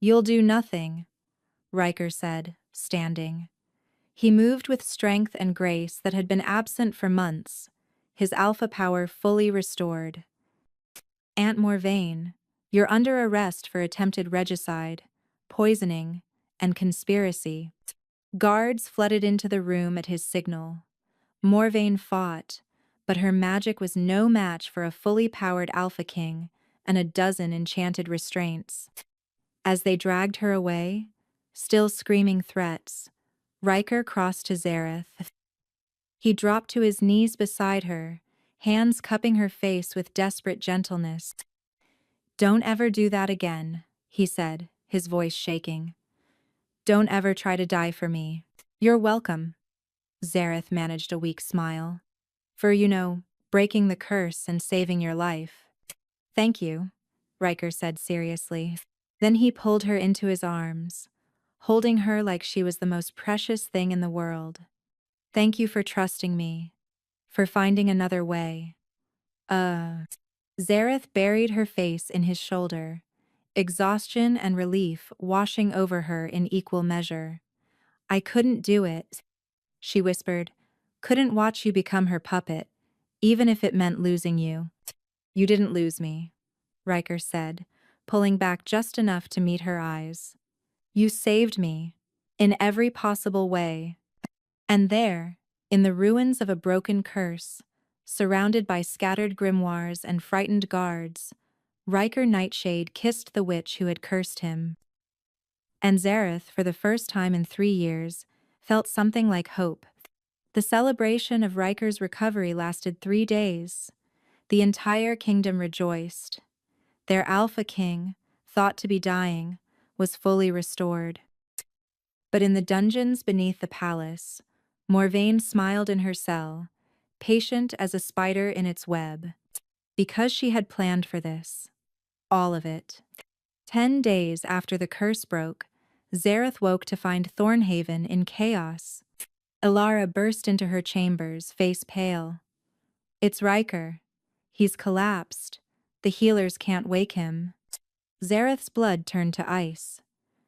You'll do nothing, Riker said, standing. He moved with strength and grace that had been absent for months, his alpha power fully restored. Aunt Morvain, you're under arrest for attempted regicide, poisoning, and conspiracy. Guards flooded into the room at his signal. Morvain fought, but her magic was no match for a fully powered Alpha King and a dozen enchanted restraints. As they dragged her away, still screaming threats, Riker crossed to Zareth. He dropped to his knees beside her, hands cupping her face with desperate gentleness. "Don't ever do that again," he said, his voice shaking. "Don't ever try to die for me." "You're welcome." Zareth managed a weak smile. "For, breaking the curse and saving your life." "Thank you," Riker said seriously. Then he pulled her into his arms, holding her like she was the most precious thing in the world. "Thank you for trusting me, for finding another way." Zareth buried her face in his shoulder, exhaustion and relief washing over her in equal measure. "I couldn't do it," she whispered. "Couldn't watch you become her puppet, even if it meant losing you." "You didn't lose me," Riker said, pulling back just enough to meet her eyes. "You saved me, in every possible way." And there, in the ruins of a broken curse, surrounded by scattered grimoires and frightened guards, Riker Nightshade kissed the witch who had cursed him. And Zareth, for the first time in 3 years, felt something like hope. The celebration of Riker's recovery lasted 3 days. The entire kingdom rejoiced. Their Alpha King, thought to be dying, was fully restored. But in the dungeons beneath the palace, Morvain smiled in her cell, patient as a spider in its web. Because she had planned for this. All of it. 10 days after the curse broke, Zareth woke to find Thornhaven in chaos. Ilara burst into her chambers, face pale. "It's Riker. He's collapsed. The healers can't wake him." Zareth's blood turned to ice.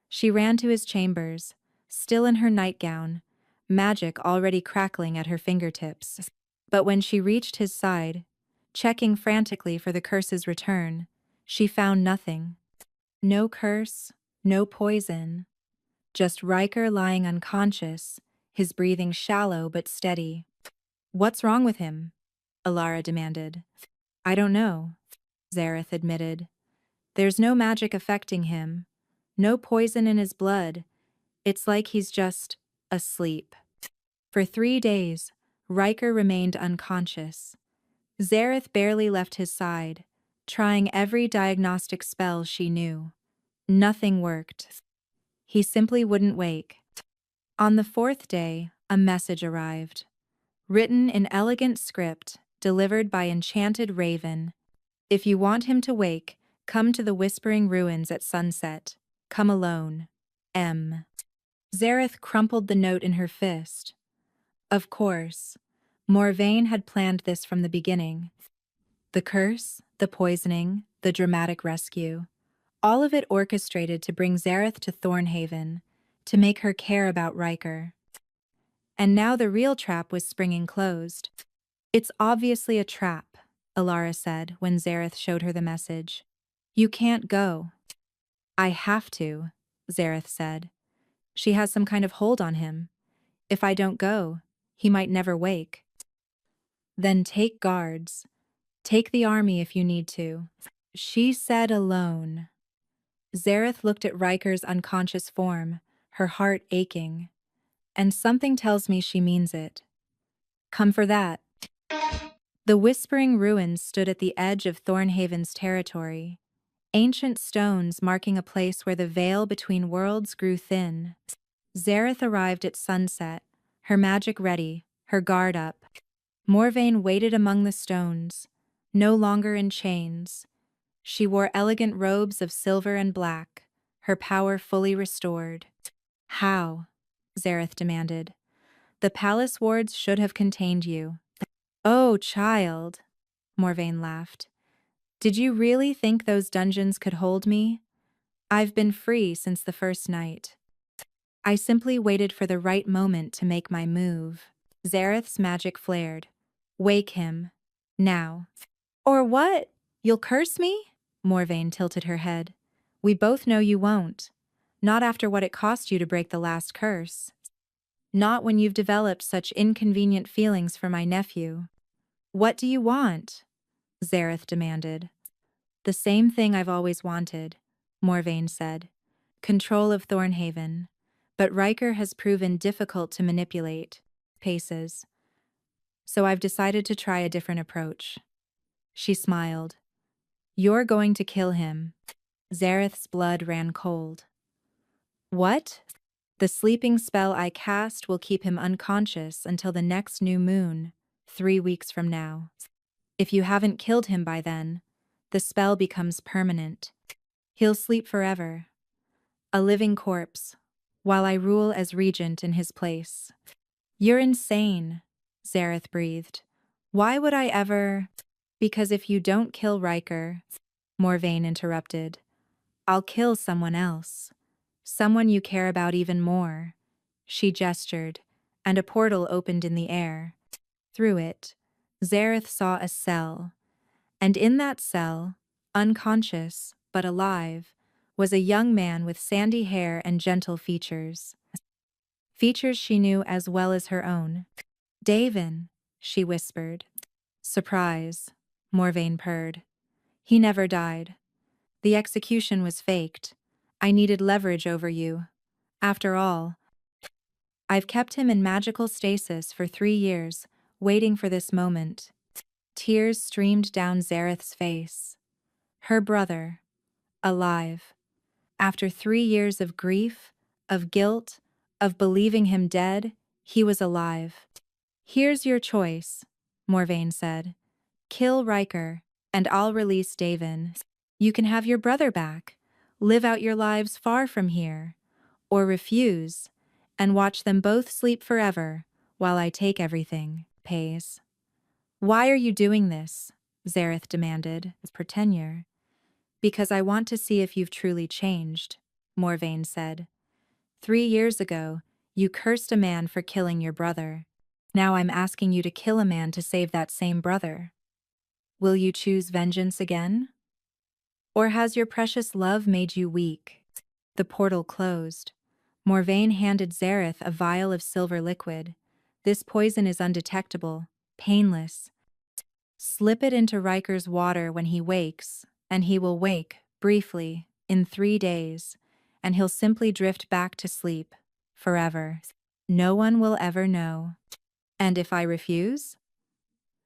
She ran to his chambers, still in her nightgown, magic already crackling at her fingertips. But when she reached his side, checking frantically for the curse's return, she found nothing. No curse, no poison. Just Riker lying unconscious, his breathing shallow but steady. "What's wrong with him?" Ilara demanded. "I don't know," Zareth admitted. "There's no magic affecting him, no poison in his blood. It's like he's just asleep." For 3 days, Riker remained unconscious. Zareth barely left his side, trying every diagnostic spell she knew. Nothing worked. He simply wouldn't wake. On the 4th day, a message arrived. Written in elegant script, delivered by enchanted raven. "If you want him to wake, come to the Whispering Ruins at sunset. Come alone. M." Zareth crumpled the note in her fist. Of course, Morvain had planned this from the beginning. The curse, the poisoning, the dramatic rescue. All of it orchestrated to bring Zareth to Thornhaven, to make her care about Riker. And now the real trap was springing closed. "It's obviously a trap," Ilara said when Zareth showed her the message. "You can't go." "I have to," Zareth said. "She has some kind of hold on him. If I don't go, he might never wake." "Then take guards. Take the army if you need to." She said alone. Zareth looked at Riker's unconscious form, her heart aching. "And something tells me she means it. Come for that." The Whispering Ruins stood at the edge of Thornhaven's territory, ancient stones marking a place where the veil between worlds grew thin. Zareth arrived at sunset, her magic ready, her guard up. Morvain waited among the stones, no longer in chains. She wore elegant robes of silver and black, her power fully restored. "How?" Zareth demanded. "The palace wards should have contained you." "Oh, child," Morvain laughed. Did you really think those dungeons could hold me? I've been free since the first night. I simply waited for the right moment to make my move. Zareth's magic flared. Wake him. Now. Or what? You'll curse me? Morvain tilted her head. We both know you won't. Not after what it cost you to break the last curse. Not when you've developed such inconvenient feelings for my nephew. What do you want? Zareth demanded. The same thing I've always wanted, Morvain said. Control of Thornhaven. But Riker has proven difficult to manipulate. Paces. So I've decided to try a different approach. She smiled. You're going to kill him. Zareth's blood ran cold. What? The sleeping spell I cast will keep him unconscious until the next new moon, 3 weeks from now. If you haven't killed him by then, the spell becomes permanent. He'll sleep forever. A living corpse, while I rule as regent in his place. You're insane, Zareth breathed. Why would I ever? Because if you don't kill Riker, Morvain interrupted, I'll kill someone else. Someone you care about even more. She gestured, and a portal opened in the air. Through it, Zareth saw a cell, and in that cell, unconscious but alive, was a young man with sandy hair and gentle features. Features she knew as well as her own. Davin, she whispered. Surprise, Morvain purred. He never died. The execution was faked. I needed leverage over you. After all, I've kept him in magical stasis for 3 years, waiting for this moment. Tears streamed down Zareth's face. Her brother, alive. After 3 years of grief, of guilt, of believing him dead, he was alive. Here's your choice, Morvain said. Kill Riker, and I'll release Davin. You can have your brother back, live out your lives far from here, or refuse, and watch them both sleep forever while I take everything, Pays. Why are you doing this? Zareth demanded, for tenure. Because I want to see if you've truly changed, Morvain said. 3 years ago, you cursed a man for killing your brother. Now I'm asking you to kill a man to save that same brother. Will you choose vengeance again? Or has your precious love made you weak? The portal closed. Morvain handed Zareth a vial of silver liquid. This poison is undetectable, painless. Slip it into Riker's water when he wakes, and he will wake, briefly, in 3 days, and he'll simply drift back to sleep, forever. No one will ever know. And if I refuse?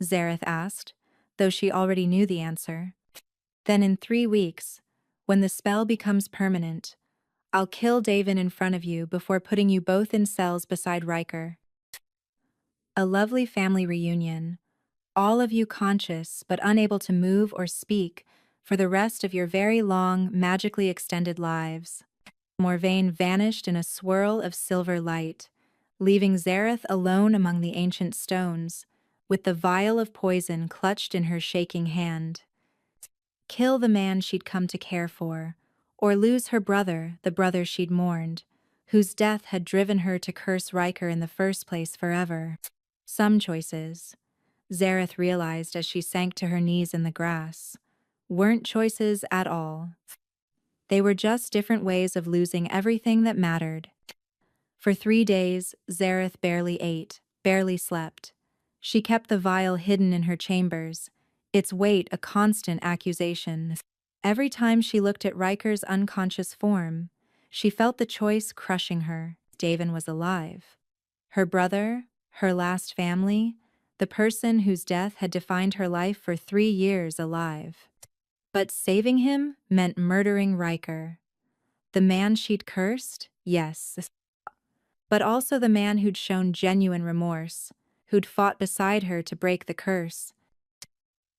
Zareth asked, though she already knew the answer. Then in 3 weeks, when the spell becomes permanent, I'll kill Davin in front of you before putting you both in cells beside Riker. A lovely family reunion, all of you conscious but unable to move or speak for the rest of your very long, magically extended lives. Morvain vanished in a swirl of silver light, leaving Zareth alone among the ancient stones, with the vial of poison clutched in her shaking hand. Kill the man she'd come to care for, or lose her brother, the brother she'd mourned, whose death had driven her to curse Riker in the first place forever. Some choices, Zareth realized as she sank to her knees in the grass, weren't choices at all. They were just different ways of losing everything that mattered. For 3 days, Zareth barely ate, barely slept. She kept the vial hidden in her chambers, its weight a constant accusation. Every time she looked at Riker's unconscious form, she felt the choice crushing her. Davin was alive. Her brother, her last family, the person whose death had defined her life for 3 years alive. But saving him meant murdering Riker. The man she'd cursed, yes, but also the man who'd shown genuine remorse, who'd fought beside her to break the curse,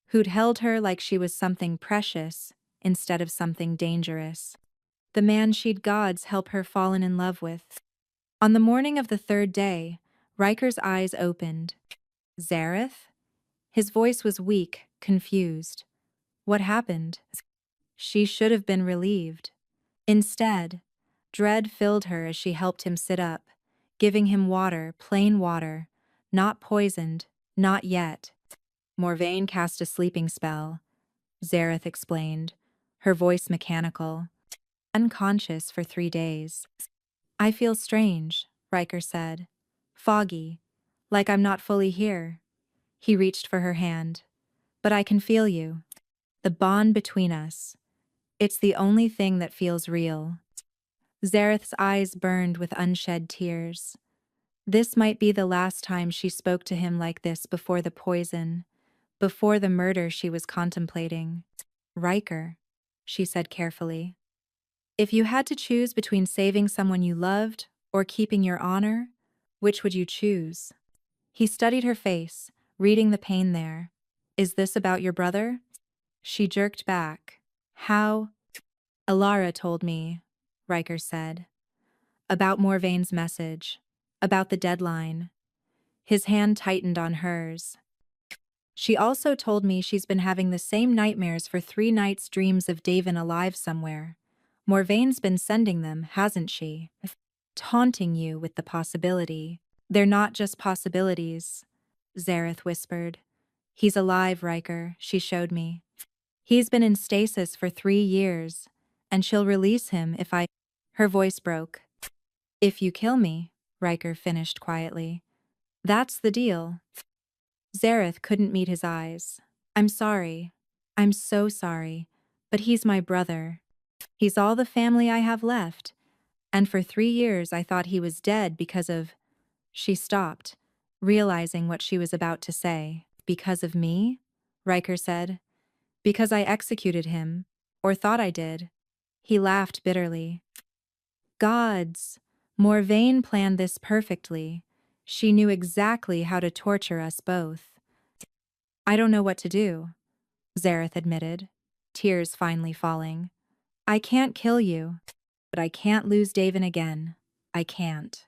who'd held her like she was something precious instead of something dangerous. The man she'd gods help her fallen in love with. On the morning of the 3rd day, Riker's eyes opened. Zareth? His voice was weak, confused. What happened? She should have been relieved. Instead, dread filled her as she helped him sit up, giving him water, plain water, not poisoned, not yet. Morvain cast a sleeping spell, Zareth explained, her voice mechanical. Unconscious for 3 days. I feel strange, Riker said. Foggy, like I'm not fully here. He reached for her hand. But I can feel you. The bond between us. It's the only thing that feels real. Zareth's eyes burned with unshed tears. This might be the last time she spoke to him like this before the poison, before the murder she was contemplating. Riker, she said carefully. If you had to choose between saving someone you loved or keeping your honor, which would you choose? He studied her face, reading the pain there. Is this about your brother? She jerked back. How? Alara told me, Riker said. About Morvain's message. About the deadline. His hand tightened on hers. She also told me she's been having the same nightmares for 3 nights, dreams of Davin alive somewhere. Morvain's been sending them, hasn't she? Taunting you with the possibility. They're not just possibilities, Zareth whispered. He's alive, Riker, she showed me. He's been in stasis for 3 years, and she'll release him if I— Her voice broke. If you kill me, Riker finished quietly. That's the deal. Zareth couldn't meet his eyes. I'm sorry. I'm so sorry. But he's my brother. He's all the family I have left. And for 3 years I thought he was dead because of— She stopped, realizing what she was about to say. Because of me? Riker said. Because I executed him. Or thought I did. He laughed bitterly. Gods! Morvain planned this perfectly. She knew exactly how to torture us both. I don't know what to do, Zareth admitted, tears finally falling. I can't kill you, but I can't lose Davin again. I can't.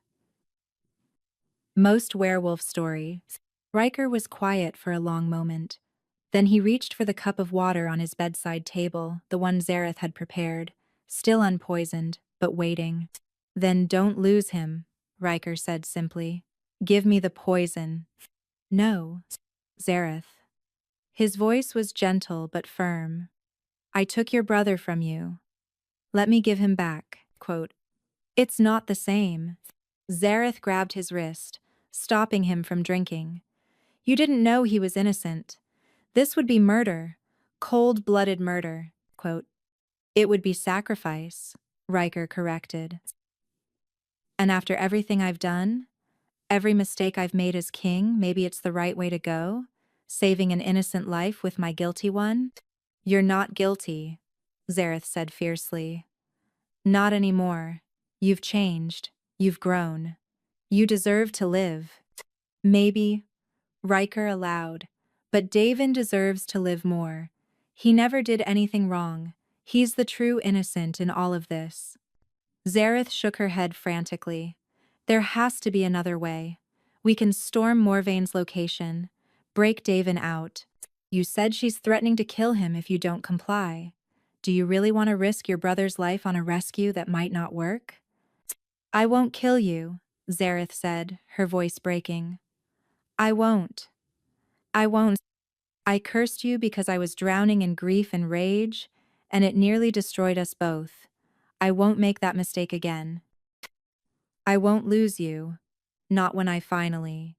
Most werewolf story. Riker was quiet for a long moment. Then he reached for the cup of water on his bedside table, the one Zareth had prepared, still unpoisoned, but waiting. Then don't lose him, Riker said simply. Give me the poison. No, Zareth. His voice was gentle but firm. I took your brother from you. Let me give him back. Quote, It's not the same. Zareth grabbed his wrist, stopping him from drinking. You didn't know he was innocent. This would be murder. Cold-blooded murder. Quote, It would be sacrifice, Riker corrected. And after everything I've done, every mistake I've made as king, maybe it's the right way to go? Saving an innocent life with my guilty one? You're not guilty, Zareth said fiercely. Not anymore. You've changed. You've grown. You deserve to live. Maybe, Riker allowed, but Davin deserves to live more. He never did anything wrong. He's the true innocent in all of this. Zareth shook her head frantically. There has to be another way. We can storm Morvain's location, break Davin out. You said she's threatening to kill him if you don't comply. Do you really want to risk your brother's life on a rescue that might not work? I won't kill you, Zareth said, her voice breaking. I won't. I won't. I cursed you because I was drowning in grief and rage, and it nearly destroyed us both. I won't make that mistake again. I won't lose you. Not when I finally—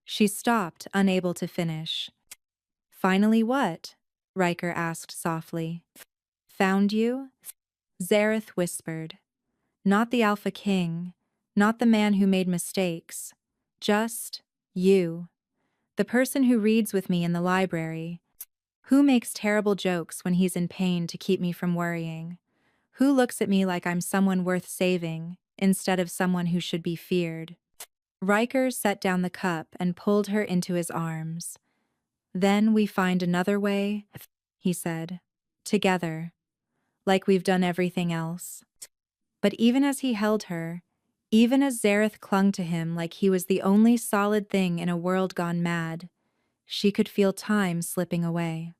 She stopped, unable to finish. Finally what? Riker asked softly. Found you? Zareth whispered. Not the Alpha King, not the man who made mistakes. Just you. The person who reads with me in the library. Who makes terrible jokes when he's in pain to keep me from worrying? Who looks at me like I'm someone worth saving, instead of someone who should be feared? Riker set down the cup and pulled her into his arms. Then we find another way, he said. Together. Like we've done everything else. But even as he held her, even as Zareth clung to him like he was the only solid thing in a world gone mad, She could feel time slipping away.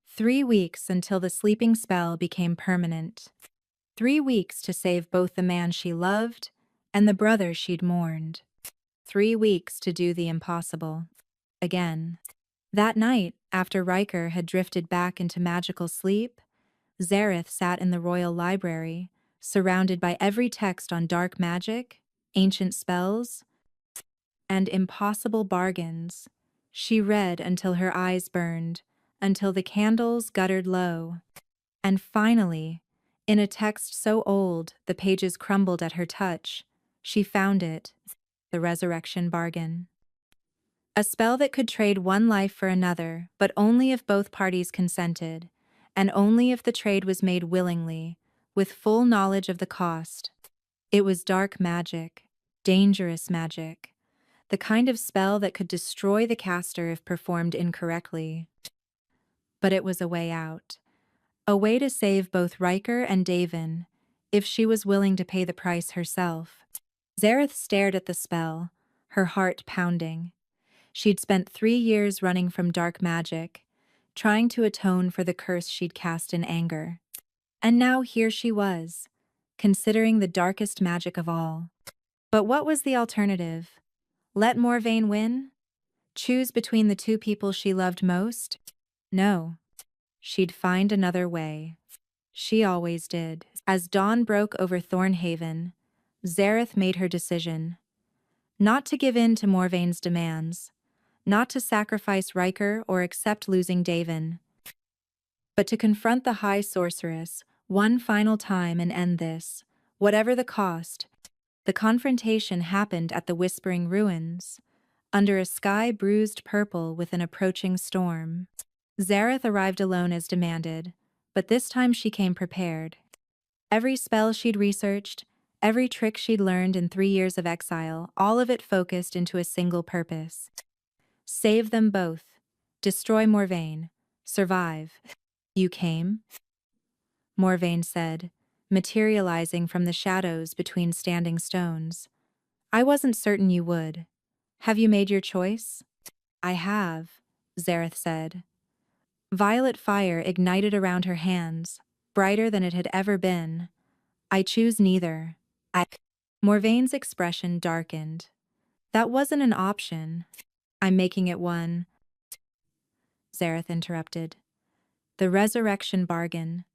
3 weeks until the sleeping spell became permanent. 3 weeks to save both the man she loved and the brother she'd mourned. 3 weeks to do the impossible. Again. That night, after Riker had drifted back into magical sleep, Zareth sat in the royal library, surrounded by every text on dark magic, ancient spells, and impossible bargains. She read until her eyes burned, until the candles guttered low. And finally, in a text so old the pages crumbled at her touch, she found it, the resurrection bargain. A spell that could trade one life for another, but only if both parties consented, and only if the trade was made willingly, with full knowledge of the cost. It was dark magic, dangerous magic, the kind of spell that could destroy the caster if performed incorrectly. But it was a way out. A way to save both Riker and Davin, if she was willing to pay the price herself. Zareth stared at the spell, her heart pounding. She'd spent 3 years running from dark magic, trying to atone for the curse she'd cast in anger. And now here she was, considering the darkest magic of all. But what was the alternative? Let Morvain win? Choose between the two people she loved most? No. She'd find another way. She always did. As dawn broke over Thornhaven, Zareth made her decision. Not to give in to Morvain's demands, not to sacrifice Riker or accept losing Davin, but to confront the High Sorceress one final time and end this, whatever the cost. The confrontation happened at the Whispering Ruins, under a sky bruised purple with an approaching storm. Zareth arrived alone as demanded, but this time she came prepared. Every spell she'd researched, every trick she'd learned in 3 years of exile, all of it focused into a single purpose. Save them both. Destroy Morvain. Survive. You came? Morvain said, materializing from the shadows between standing stones. I wasn't certain you would. Have you made your choice? I have, Zareth said. Violet fire ignited around her hands, brighter than it had ever been. I choose neither. Morvain's expression darkened. That wasn't an option. I'm making it one, Zareth interrupted. The resurrection bargain.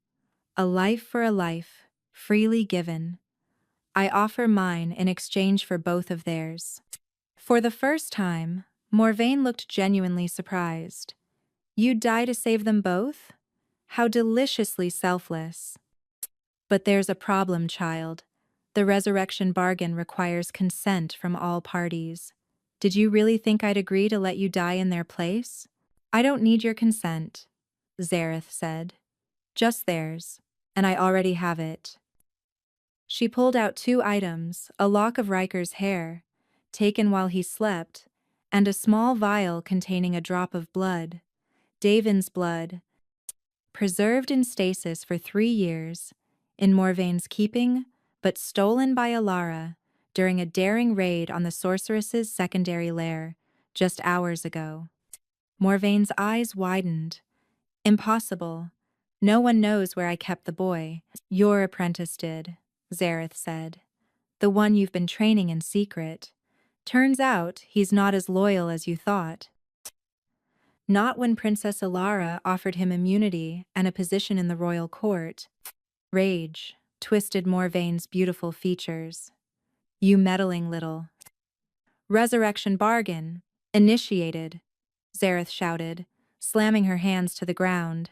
A life for a life, freely given. I offer mine in exchange for both of theirs. For the first time, Morvain looked genuinely surprised. You'd die to save them both? How deliciously selfless. But there's a problem, child. The resurrection bargain requires consent from all parties. Did you really think I'd agree to let you die in their place? I don't need your consent, Zareth said. Just theirs, and I already have it. She pulled out 2 items, a lock of Riker's hair, taken while he slept, and a small vial containing a drop of blood, Davin's blood, preserved in stasis for 3 years, in Morvain's keeping, but stolen by Alara during a daring raid on the sorceress's secondary lair, just hours ago. Morvain's eyes widened. Impossible. No one knows where I kept the boy. Your apprentice did, Zareth said. The one you've been training in secret. Turns out he's not as loyal as you thought. Not when Princess Alara offered him immunity and a position in the royal court. Rage twisted Morvain's beautiful features. You meddling little. Resurrection bargain. Initiated, Zareth shouted, slamming her hands to the ground.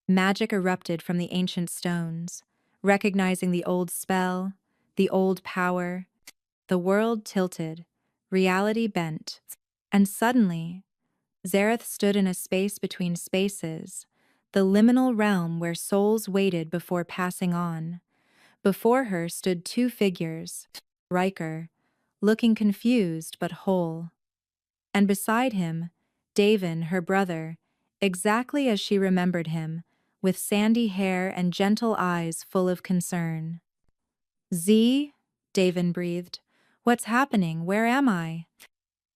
Magic erupted from the ancient stones, recognizing the old spell, the old power. The world tilted, reality bent, and suddenly, Zareth stood in a space between spaces, the liminal realm where souls waited before passing on. Before her stood 2 figures, Riker, looking confused but whole. And beside him, Davin, her brother, exactly as she remembered him, with sandy hair and gentle eyes full of concern. Z, Davin breathed. What's happening? Where am I?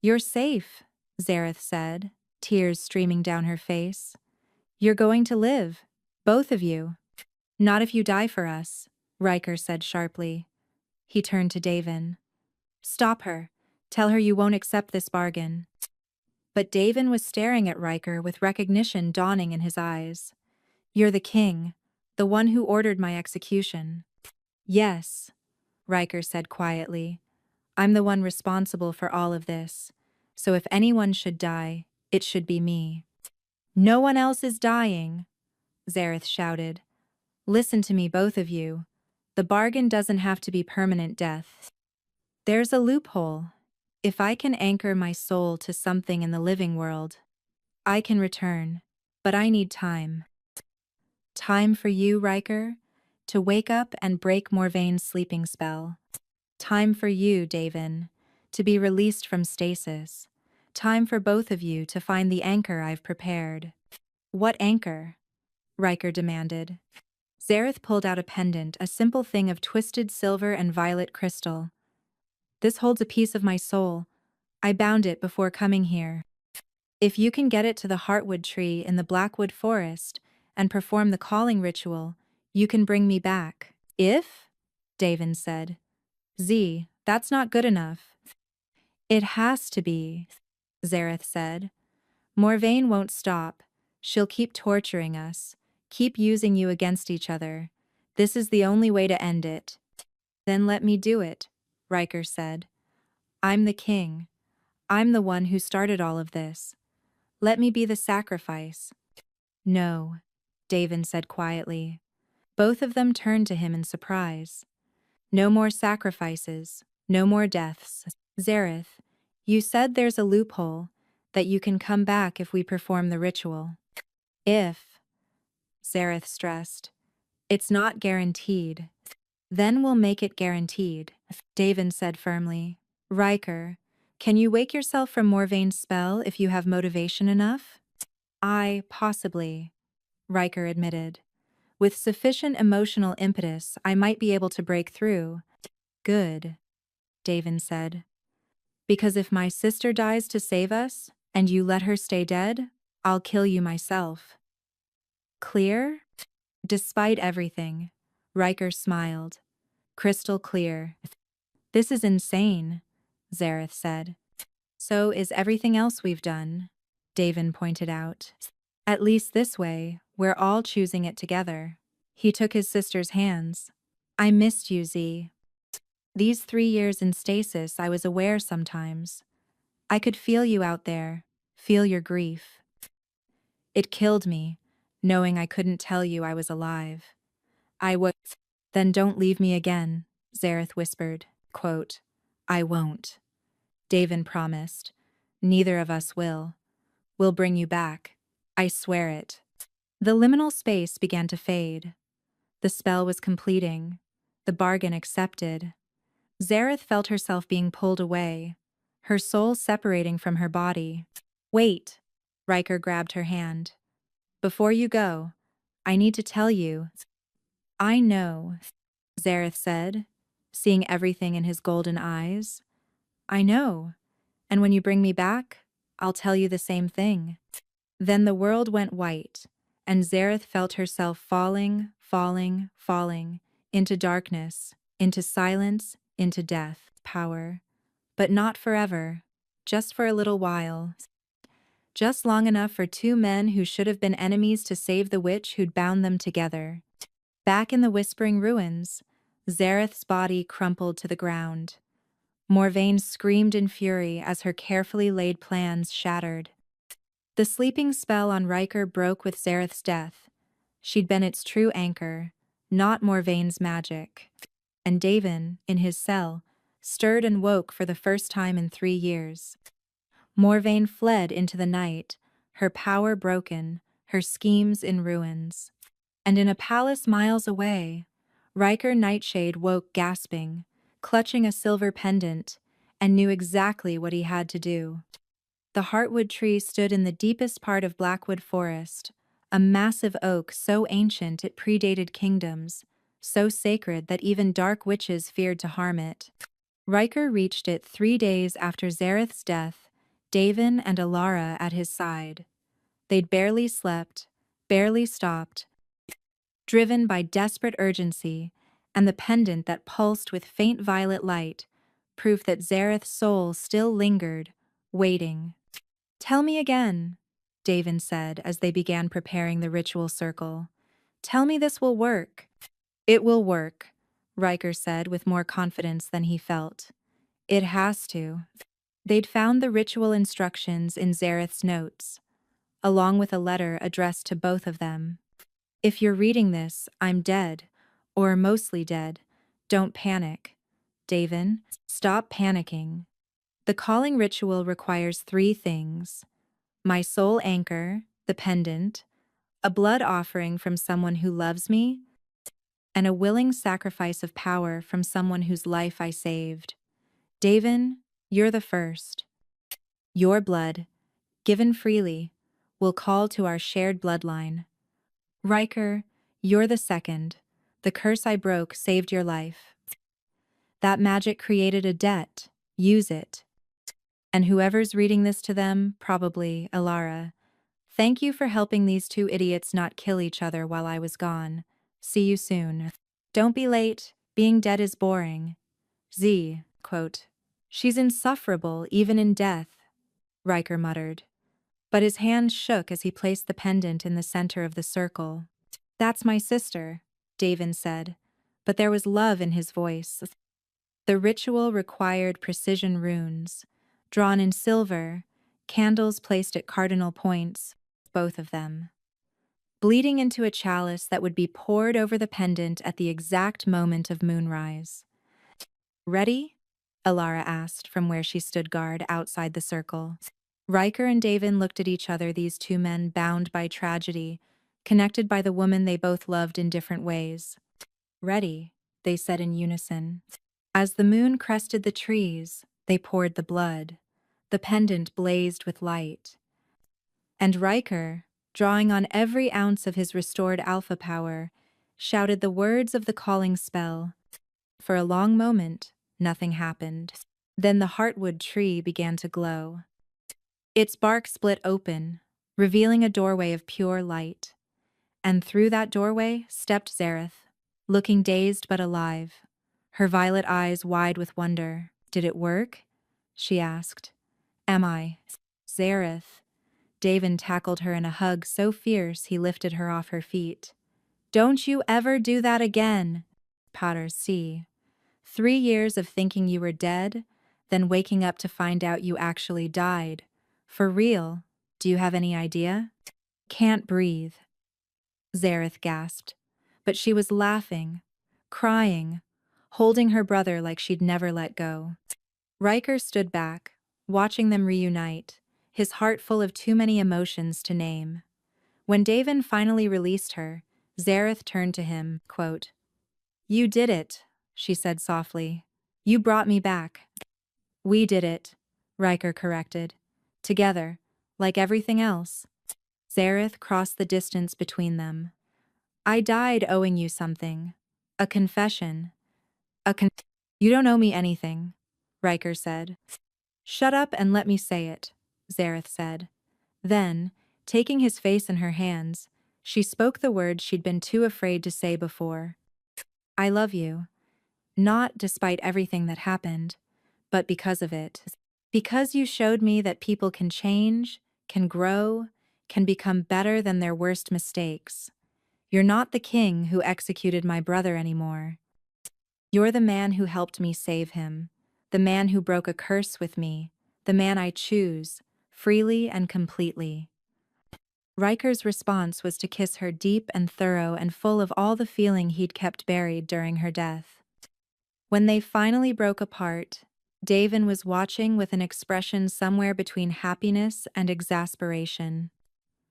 You're safe, Zareth said, tears streaming down her face. You're going to live. Both of you. Not if you die for us, Riker said sharply. He turned to Davin. Stop her. Tell her you won't accept this bargain. But Davin was staring at Riker with recognition dawning in his eyes. You're the king, the one who ordered my execution. Yes, Riker said quietly. I'm the one responsible for all of this. So if anyone should die, it should be me. No one else is dying, Zareth shouted. Listen to me, both of you. The bargain doesn't have to be permanent death. There's a loophole. If I can anchor my soul to something in the living world, I can return. But I need time. Time for you, Riker, to wake up and break Morvaine's sleeping spell. Time for you, Davin, to be released from stasis. Time for both of you to find the anchor I've prepared. What anchor? Riker demanded. Zareth pulled out a pendant, a simple thing of twisted silver and violet crystal. This holds a piece of my soul. I bound it before coming here. If you can get it to the heartwood tree in the Blackwood forest and perform the calling ritual, you can bring me back. If? Davin said. That's not good enough. It has to be, Zareth said. Morvaine won't stop. She'll keep torturing us, keep using you against each other. This is the only way to end it. Then let me do it, Riker said. I'm the king. I'm the one who started all of this. Let me be the sacrifice. No, Davin said quietly. Both of them turned to him in surprise. No more sacrifices, no more deaths. Zareth, you said there's a loophole, that you can come back if we perform the ritual. If, Zareth stressed, it's not guaranteed. Then we'll make it guaranteed, Davin said firmly. Riker, can you wake yourself from Morvaine's spell if you have motivation enough? Possibly, Riker admitted. With sufficient emotional impetus, I might be able to break through. Good, Davin said. Because if my sister dies to save us, and you let her stay dead, I'll kill you myself. Clear? Despite everything, Riker smiled. Crystal clear. This is insane, Zareth said. So is everything else we've done, Davin pointed out. At least this way, we're all choosing it together. He took his sister's hands. I missed you, Z. These 3 years in stasis, I was aware sometimes. I could feel you out there, feel your grief. It killed me, knowing I couldn't tell you I was alive. I would. Then don't leave me again, Zareth whispered. Quote, I won't. Davin promised. Neither of us will. We'll bring you back. I swear it. The liminal space began to fade. The spell was completing. The bargain accepted. Zareth felt herself being pulled away, her soul separating from her body. Wait, Riker grabbed her hand. Before you go, I need to tell you. I know, Zareth said, seeing everything in his golden eyes. I know, and when you bring me back, I'll tell you the same thing. Then the world went white, and Zareth felt herself falling, into darkness, into silence, into death, power. But not forever, just for a little while. Just long enough for 2 men who should have been enemies to save the witch who'd bound them together. Back in the Whispering Ruins, Zareth's body crumpled to the ground. Morvaine screamed in fury as her carefully laid plans shattered. The sleeping spell on Riker broke with Zareth's death. She'd been its true anchor, not Morvaine's magic. And Davin, in his cell, stirred and woke for the first time in 3 years. Morvaine fled into the night, her power broken, her schemes in ruins. And in a palace miles away, Riker Nightshade woke gasping, clutching a silver pendant, and knew exactly what he had to do. The heartwood tree stood in the deepest part of Blackwood Forest, a massive oak so ancient it predated kingdoms, so sacred that even dark witches feared to harm it. Riker reached it 3 days after Zareth's death, Davin and Alara at his side. They'd barely slept, barely stopped, driven by desperate urgency, and the pendant that pulsed with faint violet light, proof that Zareth's soul still lingered, waiting. "Tell me again," Davin said as they began preparing the ritual circle. "Tell me this will work." "It will work," Riker said with more confidence than he felt. "It has to." They'd found the ritual instructions in Zareth's notes, along with a letter addressed to both of them. "If you're reading this, I'm dead, or mostly dead. Don't panic. Davin, stop panicking. The calling ritual requires 3 things: my soul anchor, the pendant, a blood offering from someone who loves me, and a willing sacrifice of power from someone whose life I saved. Davin, you're the first. Your blood, given freely, will call to our shared bloodline. Riker, you're the second. The curse I broke saved your life. That magic created a debt. Use it. And whoever's reading this to them, probably Alara. Thank you for helping these 2 idiots not kill each other while I was gone. See you soon. Don't be late. Being dead is boring." Z, quote, "She's insufferable even in death," Riker muttered. But his hand shook as he placed the pendant in the center of the circle. "That's my sister," Davin said, but there was love in his voice. The ritual required precision runes, drawn in silver, candles placed at cardinal points, both of them, bleeding into a chalice that would be poured over the pendant at the exact moment of moonrise. "Ready?" Alara asked from where she stood guard outside the circle. Riker and Davin looked at each other, these 2 men bound by tragedy, connected by the woman they both loved in different ways. "Ready," they said in unison. As the moon crested the trees, they poured the blood. The pendant blazed with light. And Riker, drawing on every ounce of his restored alpha power, shouted the words of the calling spell. For a long moment, nothing happened. Then the heartwood tree began to glow. Its bark split open, revealing a doorway of pure light. And through that doorway stepped Zareth, looking dazed but alive, her violet eyes wide with wonder. "Did it work?" she asked. "Am I?" "Zareth." Davin tackled her in a hug so fierce he lifted her off her feet. "Don't you ever do that again." Potter C. 3 years of thinking you were dead, then waking up to find out you actually died. For real, do you have any idea? "Can't breathe," Zareth gasped. But she was laughing, crying, holding her brother like she'd never let go. Riker stood back, watching them reunite, his heart full of too many emotions to name. When Davin finally released her, Zareth turned to him, quote, "You did it," she said softly. "You brought me back." "We did it," Riker corrected. "Together, like everything else." Zareth crossed the distance between them. "I died owing you something. A confession. You don't owe me anything," Riker said. "Shut up and let me say it," Zareth said. Then, taking his face in her hands, she spoke the words she'd been too afraid to say before. "I love you. Not despite everything that happened, but because of it. Because you showed me that people can change, can grow, can become better than their worst mistakes. You're not the king who executed my brother anymore. You're the man who helped me save him, the man who broke a curse with me, the man I choose, freely and completely." Riker's response was to kiss her deep and thorough and full of all the feeling he'd kept buried during her death. When they finally broke apart, Davin was watching with an expression somewhere between happiness and exasperation.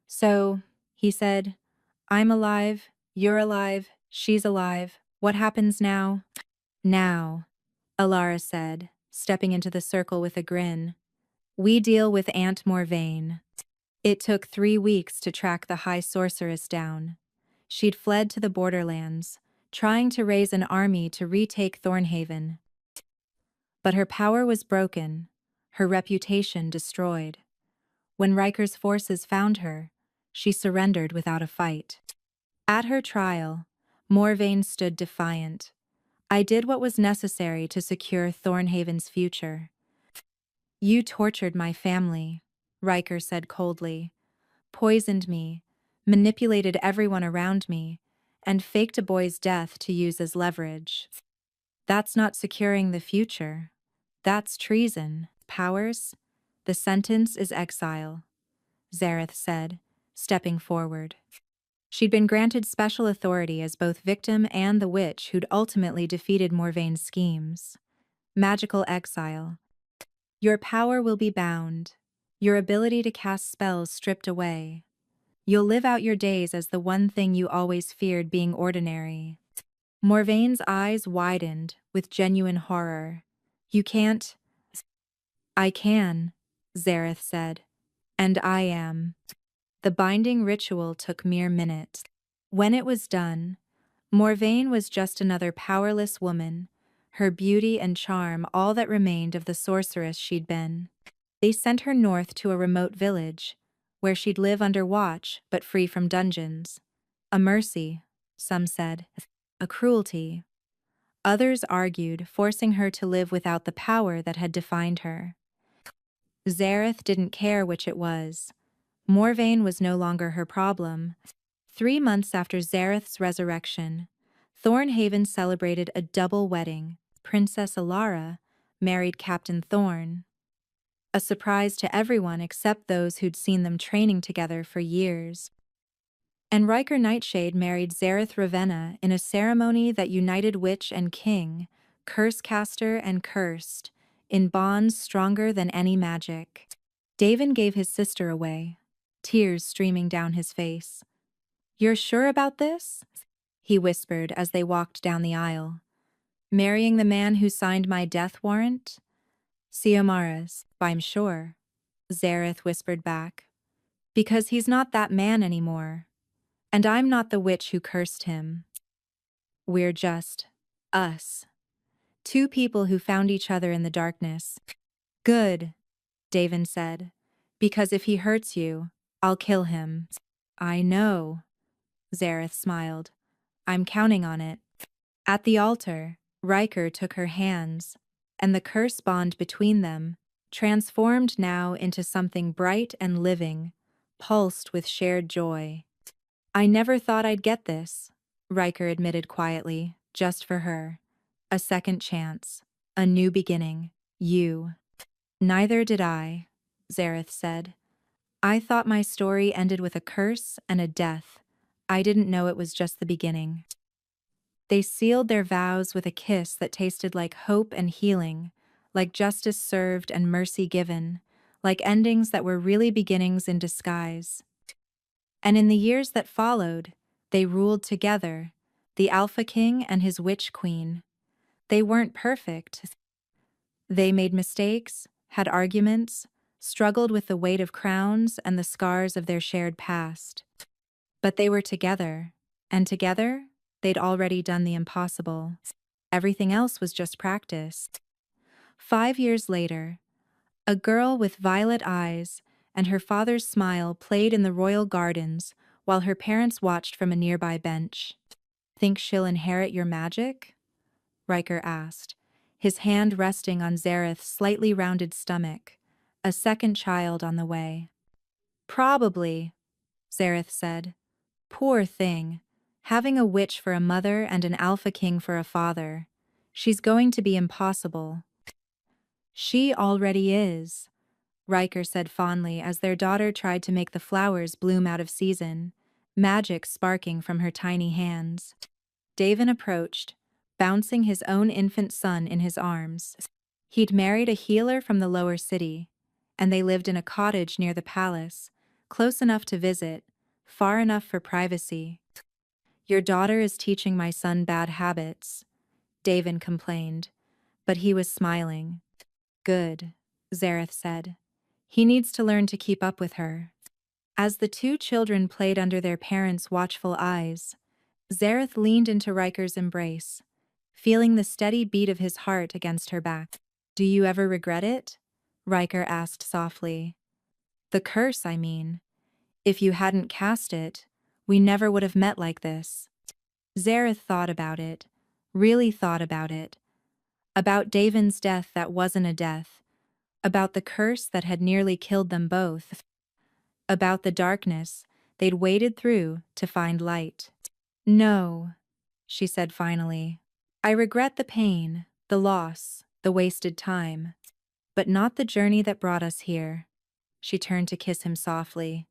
"So," he said, "I'm alive, you're alive, she's alive. What happens now?" "Now," Alara said, stepping into the circle with a grin, "we deal with Aunt Morvain." It took 3 weeks to track the High Sorceress down. She'd fled to the borderlands, trying to raise an army to retake Thornhaven. But her power was broken, her reputation destroyed. When Riker's forces found her, she surrendered without a fight. At her trial, Morvain stood defiant. I did what was necessary to secure Thornhaven's future. You tortured my family, Riker said coldly, poisoned me, manipulated everyone around me, and faked a boy's death to use as leverage. That's not securing the future. That's treason. Powers? The sentence is exile, Zareth said, stepping forward. She'd been granted special authority as both victim and the witch who'd ultimately defeated Morvain's schemes. Magical exile. Your power will be bound, your ability to cast spells stripped away. You'll live out your days as the one thing you always feared being ordinary. Morvain's eyes widened with genuine horror. You can't. I can, Zareth said. And I am. The binding ritual took mere minutes. When it was done, Morvain was just another powerless woman, her beauty and charm all that remained of the sorceress she'd been. They sent her north to a remote village, where she'd live under watch but free from dungeons. A mercy, some said. A cruelty. Others argued, forcing her to live without the power that had defined her. Zareth didn't care which it was. Morvain was no longer her problem. 3 months after Zareth's resurrection, Thornhaven celebrated a double wedding. Princess Alara married Captain Thorn, a surprise to everyone except those who'd seen them training together for years. And Riker Nightshade married Zareth Ravenna in a ceremony that united witch and king, curse-caster and cursed, in bonds stronger than any magic. Davin gave his sister away, tears streaming down his face. "You're sure about this?" he whispered as they walked down the aisle. "Marrying the man who signed my death warrant?" "Xiomara's, I'm sure," Zareth whispered back. "Because he's not that man anymore. And I'm not the witch who cursed him. We're just us. Two people who found each other in the darkness." "Good," Davin said. "Because if he hurts you, I'll kill him." "I know," Zareth smiled. "I'm counting on it." At the altar, Riker took her hands, and the curse bond between them, transformed now into something bright and living, pulsed with shared joy. "I never thought I'd get this," Riker admitted quietly, "just for her. A second chance. A new beginning. You." "Neither did I," Zareth said. "I thought my story ended with a curse and a death. I didn't know it was just the beginning." They sealed their vows with a kiss that tasted like hope and healing, like justice served and mercy given, like endings that were really beginnings in disguise. And in the years that followed, they ruled together, the Alpha King and his Witch Queen. They weren't perfect. They made mistakes, had arguments, struggled with the weight of crowns and the scars of their shared past. But they were together, and together, they'd already done the impossible. Everything else was just practice. 5 years later, a girl with violet eyes and her father's smile played in the royal gardens while her parents watched from a nearby bench. "Think she'll inherit your magic?" Riker asked, his hand resting on Zareth's slightly rounded stomach, a second child on the way. "Probably," Zareth said. "Poor thing, having a witch for a mother and an Alpha King for a father. She's going to be impossible." "She already is," Riker said fondly as their daughter tried to make the flowers bloom out of season, magic sparking from her tiny hands. Davin approached, bouncing his own infant son in his arms. He'd married a healer from the lower city, and they lived in a cottage near the palace, close enough to visit, far enough for privacy. "Your daughter is teaching my son bad habits," Davin complained, but he was smiling. "Good," Zareth said. "He needs to learn to keep up with her." As the two children played under their parents' watchful eyes, Zareth leaned into Riker's embrace, feeling the steady beat of his heart against her back. "Do you ever regret it?" Riker asked softly. The curse, I mean. If you hadn't cast it, we never would have met like this. Zareth thought about it, really thought about it. About Davin's death that wasn't a death. About the curse that had nearly killed them both. About the darkness they'd waded through to find light. No, she said finally. I regret the pain, the loss, the wasted time. But not the journey that brought us here. She turned to kiss him softly.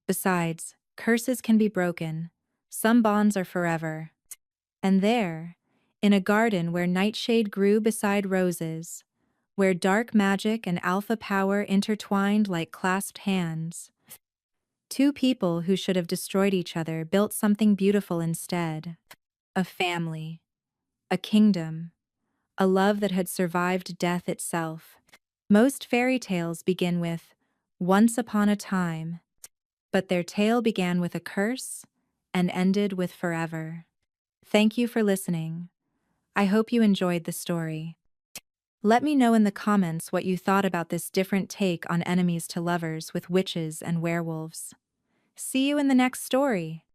Besides, curses can be broken. Some bonds are forever. And there, in a garden where nightshade grew beside roses, where dark magic and alpha power intertwined like clasped hands, two people who should have destroyed each other built something beautiful instead. A family, a kingdom, a love that had survived death itself. Most fairy tales begin with, once upon a time, but their tale began with a curse and ended with forever. Thank you for listening. I hope you enjoyed the story. Let me know in the comments what you thought about this different take on enemies to lovers with witches and werewolves. See you in the next story.